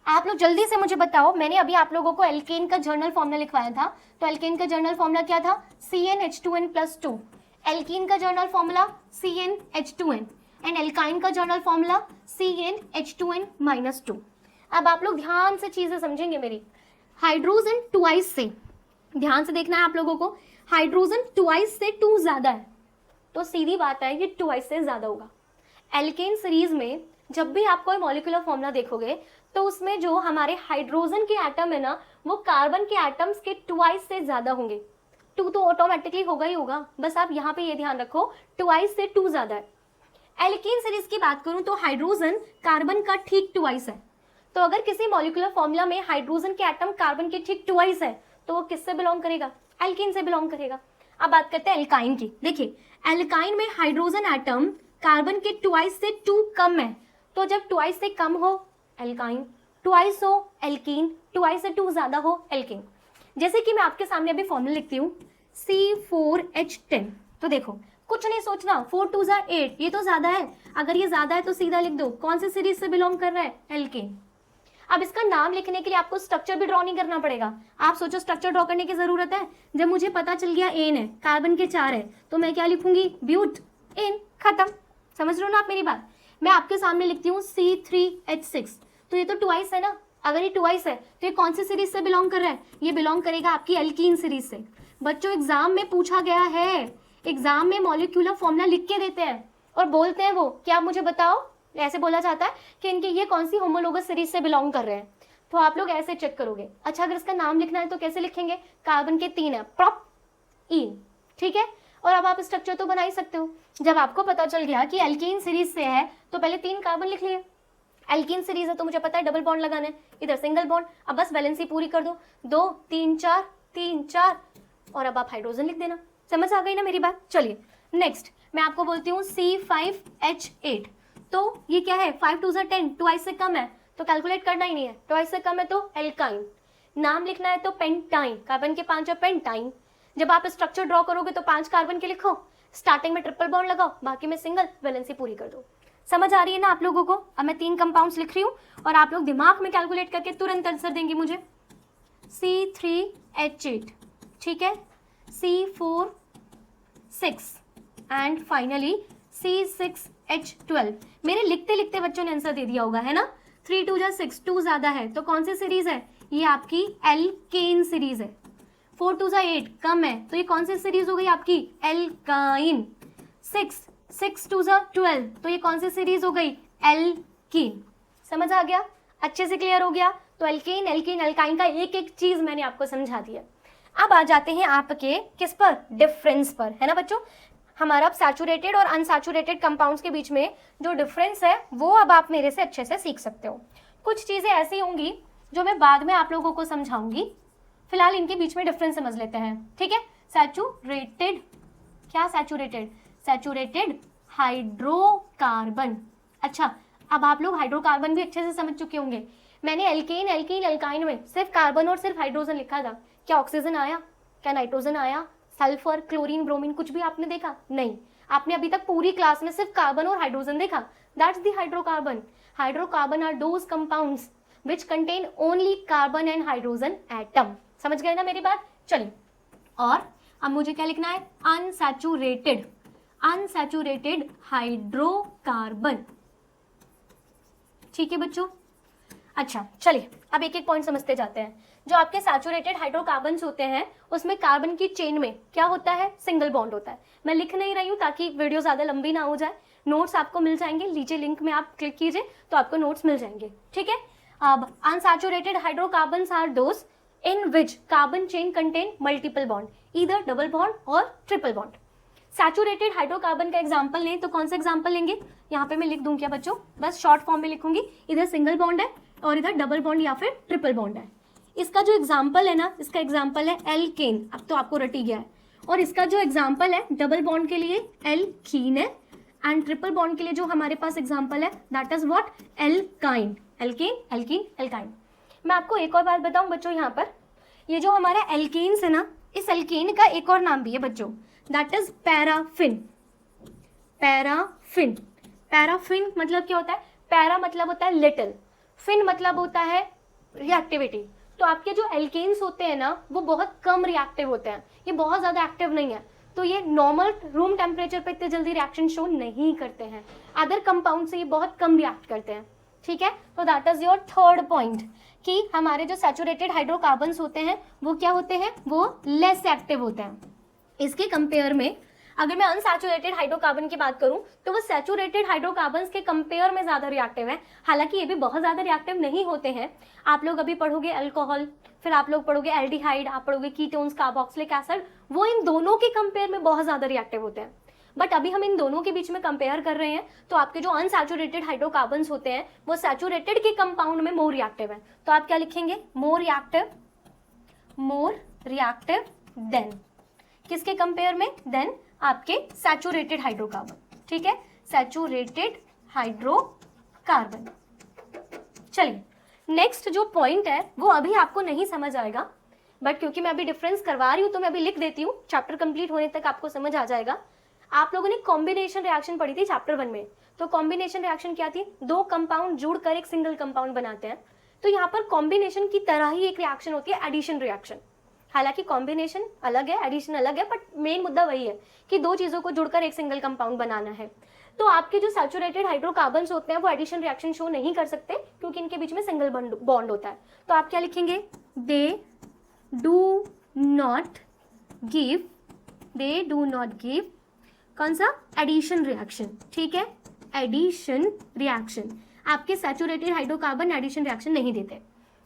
आप लोग जल्दी से मुझे बताओ, मैंने अभी आप लोगों को एल्केन का जर्नल फॉर्मूला लिखवाया था, तो एल्केन का जर्नल फॉर्मूला क्या था? CnH2n+2। एल्कीन का journal formula CnH2n and alkyne का जर्नल फॉर्मूला CnH2n-2। अब आप लोग ध्यान से चीजें समझेंगे मेरी। हाइड्रोजन ट्वाइस से, ध्यान से देखना है आप लोगों को, हाइड्रोजन ट्वाइस से 2 ज्यादा है तो सीधी बात है ये ट्वाइस से ज्यादा होगा। एल्केन सीरीज में जब भी आप कोई मॉलिक्यूलर फॉर्मूला देखोगे तो उसमें जो हमारे हाइड्रोजन के एटम है ना, वो कार्बन के एटम्स के ट्वाइस से ज्यादा होंगे। 2 तो ऑटोमेटिकली होगा ही होगा, बस आप यहाँ पे ये ध्यान रखो, ट्वाइस से 2 ज्यादा है। एल्केन सीरीज की बात करूं तो हाइड्रोजन कार्बन का ठीक ट्वाइस है, तो अगर किसी मॉलिक्यूलर फॉर्मूला में हाइड्रोजन के एटम कार्बन के ठीक ट्वाइस है तो वो किससे बिलोंग करेगा? एल्केन से बिलोंग करेगा। अब बात करते हैं एल्काइन की। देखिए एल्काइन में हाइड्रोजन एटम कार्बन के ट्वाइस से 2 कम है, तो जब ट्वाइस से कम हो एल्काइन, ट्वाइस हो एल्कीन, ट्वाइस से 2 ज्यादा हो एल्केन। जैसे कि मैं आपके सामने अभी फॉर्मूला लिखती हूँ C4H10, तो देखो कुछ नहीं सोचना, 4 2 8, ये तो ज्यादा है, अगर ये ज्यादा है तो सीधा लिख दो कौन सी सीरीज से बिलोंग कर रहा है? एल्केन। अब इसका नाम लिखने के लिए आपको स्ट्रक्चर भी ड्रॉ नहीं करना पड़ेगा। आप सोचो स्ट्रक्चर ड्रॉ करने की जरूरत है? जब मुझे पता चल गया एन है, कार्बन के 4 है, तो मैं क्या लिखूंगी? ब्यूट एन, खत्म। समझ रहे हो ना आप मेरी बात? मैं आपके सामने लिखती हूँ C3H6, तो ये तो ट्वाइस है ना, अगर ये ट्वाइस है तो ये कौन सी सीरीज से बिलोंग कर रहा है? ये बिलोंग करेगा आपकी एल्कीन सीरीज से। बच्चों एग्जाम में पूछा गया है, एग्जाम में मॉलिक्यूलर फॉर्मूला लिख के देते हैं और बोलते हैं वो क्या, मुझे बताओ, ऐसे बोला जाता है कि इनकी ये कौन सी होमोलोगस सीरीज से बिलोंग कर रहे हैं, तो आप लोग ऐसे चेक करोगे। अच्छा अगर इसका नाम लिखना है तो कैसे लिखेंगे? कार्बन के 3 है, प्रोप इन, ठीक है। और अब आप स्ट्रक्चर तो बना ही सकते हो। जब आपको पता चल गया कि एल्कीन सीरीज से है तो पहले 3 कार्बन लिख लिए, एल्कीन सीरीज है तो मुझे पता है डबल बॉन्ड लगाना है, इधर सिंगल बॉन्ड, अब बस वैलेंसी पूरी कर दो, 2 3 4 3 4, और अब आप हाइड्रोजन लिख देना। समझ आ गई ना मेरी बात? चलिए नेक्स्ट मैं आपको बोलती हूँ C5H8, तो ये क्या है? 5 2 10, ट्वाइस से कम है तो कैलकुलेट करना ही नहीं है, ट्वाइस से कम है तो एल्काइन। नाम लिखना है तो पेंटाइन, कार्बन के 5 है, पेंटाइन। जब आप स्ट्रक्चर ड्रॉ करोगे तो 5 कार्बन के लिखो, स्टार्टिंग में ट्रिपल बॉन्ड लगाओ, बाकी में सिंगल, वैलेंसी पूरी कर दो। समझ आ रही है ना आप लोगों को? अब मैं 3 कंपाउंड्स लिख रही हूँ और आप लोग दिमाग में कैलकुलेट करके तुरंत आंसर देंगे मुझे। C3H8, ठीक है, C4 6 एंड फाइनली C6H12। मेरे लिखते लिखते बच्चों ने आंसर दे दिया होगा, है ना? 3 2 6, 2 ज्यादा है तो कौन सी सीरीज है? ये आपकी एल्केन सीरीज है। 4 2 8 कम है तो ये कौन सी सीरीज हो गई आपकी? एल्काइन। 6 2 12 तो ये कौन सी सीरीज हो गई? एल्कीन। समझ आ गया? अच्छे से क्लियर हो गया? तो एल्केन एल्कीन एल्काइन का एक एक चीज मैंने आपको समझा दिया। अब आ जाते हैं आपके किस पर? डिफरेंस पर, है ना बच्चों? हमारा सैचुरेटेड और अनसैचुरेटेड कंपाउंड्स के बीच में जो डिफरेंस है वो अब आप मेरे से अच्छे से सीख सकते हो। कुछ चीजें ऐसी होंगी जो मैं बाद में आप लोगों को समझाऊंगी, फिलहाल इनके बीच में डिफरेंस समझ लेते हैं, ठीक है? सैचुरेटेड, क्या सैचुरेटेड? Saturated hydrocarbon. अच्छा अब आप लोग हाइड्रोकार्बन भी अच्छे से समझ चुके होंगे। मैंने एल्केन एल्कीन एल्काइन में सिर्फ कार्बन और सिर्फ हाइड्रोजन लिखा था, क्या ऑक्सीजन आया? क्या नाइट्रोजन आया? सल्फर, क्लोरीन, ब्रोमीन कुछ भी आपने देखा? नहीं। आपने अभी तक पूरी क्लास में सिर्फ कार्बन और हाइड्रोजन देखा। That's the hydrocarbon. Hydrocarbon are those compounds which contain only carbon and hydrogen atom। समझ गए ना मेरी बात? चलिए, और अब मुझे क्या लिखना है? Unsaturated, unsaturated hydrocarbon. ठीक है बच्चों। अच्छा चलिए अब एक एक पॉइंट समझते जाते हैं। जो आपके सैचुरेटेड हाइड्रोकार्बन्स होते हैं उसमें कार्बन की चेन में क्या होता है, सिंगल बॉन्ड होता है। मैं लिख नहीं रही हूँ ताकि वीडियो ज़्यादा लंबी ना हो जाए, नोट्स आपको मिल जाएंगे, नीचे लिंक में आप क्लिक कीजिए तो आपको नोट्स मिल जाएंगे, ठीक है। अब unsaturated hydrocarbons are those in which carbon chain contain multiple bond, either double bond or triple bond. Saturated hydrocarbon का एग्जांपल लें तो कौन सा एग्जांपल लेंगे, यहाँ पे मैं लिख दूं क्या बच्चों, बस शॉर्ट फॉर्म में लिखूंगी, इधर सिंगल बॉन्ड है और इधर डबल बॉन्ड या फिर ट्रिपल बॉन्ड है। इसका जो एग्जांपल है ना, इसका एग्जांपल है एल्केन, अब तो आपको रट ही गया है। और इसका जो एग्जांपल है डबल बॉन्ड के लिए एल्कीन है एंड ट्रिपल बॉन्ड के लिए जो हमारे पास एग्जांपल है that is what, alkyne. Alkane, alkene, alkyne. मैं आपको एक और बात बताऊं बच्चों, यहाँ पर ये जो हमारा एल्केन्स है ना, इस एल्केन का एक और नाम भी है बच्चों, that is paraffin. Paraffin, paraffin मतलब क्या होता है, पैरा मतलब होता है लिटिल, फिन मतलब होता है रिएक्टिविटी। तो आपके जो एल्केन्स होते हैं ना वो बहुत कम रिएक्टिव होते हैं, ये बहुत ज़्यादा एक्टिव नहीं है, तो ये नॉर्मल रूम टेम्परेचर पे इतने जल्दी रिएक्शन शो नहीं करते हैं, अदर कंपाउंड से ये बहुत कम रिएक्ट करते हैं, ठीक है। तो that is your third point कि हमारे जो सैचुरेटेड हाइड्रोकार्बन्स होते हैं वो क्या होते हैं, वो लेस एक्टिव होते हैं। इसके कंपेयर में अगर मैं अनसैचुरेटेड हाइड्रोकार्बन की बात करूं तो वो सैचुरेटेड हाइड्रोकार्बन्स के कंपेयर में ज़्यादा रिएक्टिव है, हालांकि ये भी बहुत ज़्यादा रिएक्टिव नहीं होते हैं। आप लोग अभी पढ़ोगे अल्कोहल, फिर आप लोग पढ़ोगे एल्डिहाइड, आप पढ़ोगे कीटोन्स, कार्बोक्सिलिक एसिड, वो इन दोनों के कंपेयर में बहुत ज़्यादा रिएक्टिव होते हैं। बट अभी हम इन दोनों के बीच में कंपेयर कर रहे हैं, तो आपके जो अनसैचुरेटेड हाइड्रोकार्बन्स होते हैं वो सैचुरेटेड के कंपाउंड में मोर रिएक्टिव है। तो आप क्या लिखेंगे, मोर रिएक्टिव देन किसके कंपेयर में, देन आपके सैचुरेटेड हाइड्रोकार्बन, ठीक है, सैचुरेटेड हाइड्रोकार्बन। चलिए नेक्स्ट जो पॉइंट है वो अभी आपको नहीं समझ आएगा, बट क्योंकि मैं अभी डिफरेंस करवा रही हूँ तो मैं अभी लिख देती हूँ, चैप्टर कंप्लीट होने तक आपको समझ आ जाएगा। आप लोगों ने कॉम्बिनेशन रिएक्शन पढ़ी थी चैप्टर 1 में, तो कॉम्बिनेशन रिएक्शन क्या थी, दो कंपाउंड जुड़कर एक सिंगल कंपाउंड बनाते हैं। तो यहाँ पर कॉम्बिनेशन की तरह ही एक रिएक्शन होती है एडिशन रिएक्शन, हालांकि कॉम्बिनेशन अलग है, एडिशन अलग है, बट मेन मुद्दा वही है कि दो चीज़ों को जुड़कर एक सिंगल कंपाउंड बनाना है। तो आपके जो सैचुरेटेड हाइड्रोकार्बन्स होते हैं वो एडिशन रिएक्शन शो नहीं कर सकते क्योंकि इनके बीच में सिंगल बॉन्ड होता है। तो आप क्या लिखेंगे, दे डू नॉट गिव कौन सा, एडिशन रिएक्शन, ठीक है, एडिशन रिएक्शन। आपके सैचुरेटेड हाइड्रोकार्बन एडिशन रिएक्शन नहीं देते।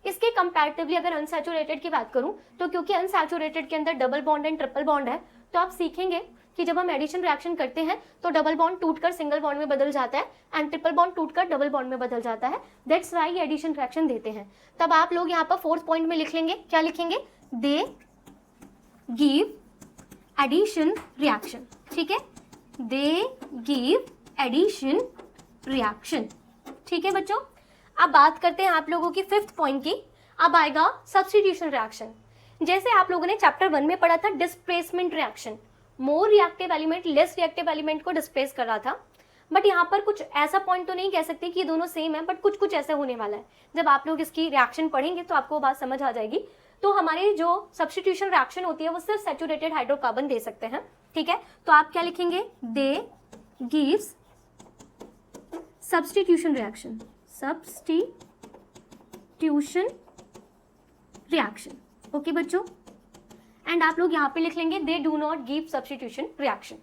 इसके कंपैरेटिवली अगर अनसैचुरेटेड की बात करूं तो क्योंकि अनसैचुरेटेड के अंदर double bond and triple bond है, तो आप सीखेंगे कि जब हम एडिशन रिएक्शन करते हैं तो डबल बॉन्ड टूटकर सिंगल बॉन्ड में बदल जाता है एंड ट्रिपल बॉन्ड टूटकर डबल बॉन्ड में बदल जाता है, दैट्स व्हाई ये एडिशन रिएक्शन देते हैं। तब आप लोग यहाँ पर फोर्थ पॉइंट में लिख लेंगे, क्या लिखेंगे, दे गिव एडिशन रिएक्शन, ठीक है, दे गिव एडिशन रिएक्शन, ठीक है बच्चों। अब बात करते हैं आप लोगों की फिफ्थ पॉइंट की। अब आएगा सब्स्टिट्यूशन रिएक्शन। जैसे आप लोगों ने चैप्टर 1 में पढ़ा था displacement reaction, more reactive element less reactive element को डिस्प्लेस कर रहा था, बट यहाँ पर कुछ ऐसा पॉइंट तो नहीं कह सकते कि ये दोनों सेम है, बट कुछ कुछ ऐसा होने वाला है। जब आप लोग इसकी रिएक्शन पढ़ेंगे तो आपको बात समझ आ जाएगी। तो हमारी जो सब्स्टिट्यूशन रिएक्शन होती है वो सिर्फ सैचुरेटेड हाइड्रोकार्बन दे सकते हैं, ठीक है। तो आप क्या लिखेंगे, they gives substitution reaction, substitution reaction, okay बच्चों। एंड आप लोग यहाँ पे लिख लेंगे they do not give substitution reaction.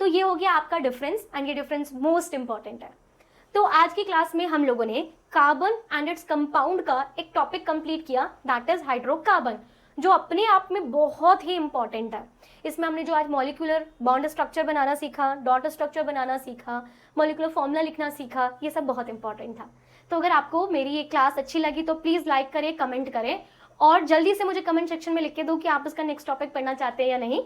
तो ये हो गया आपका डिफरेंस एंड ये डिफरेंस मोस्ट इंपॉर्टेंट है। तो आज की क्लास में हम लोगों ने कार्बन एंड इट्स कंपाउंड का एक टॉपिक कंप्लीट किया, दैट इज हाइड्रोकार्बन, जो अपने आप में बहुत ही इंपॉर्टेंट है। इसमें हमने जो आज मॉलिक्यूलर बॉन्ड स्ट्रक्चर बनाना सीखा, डॉट स्ट्रक्चर बनाना सीखा, मॉलिक्यूलर फॉर्मूला लिखना सीखा, ये सब बहुत इंपॉर्टेंट था। तो अगर आपको मेरी ये क्लास अच्छी लगी तो प्लीज़ लाइक करें, कमेंट करें और जल्दी से मुझे कमेंट सेक्शन में लिख के दो कि आप इसका नेक्स्ट टॉपिक पढ़ना चाहते हैं या नहीं।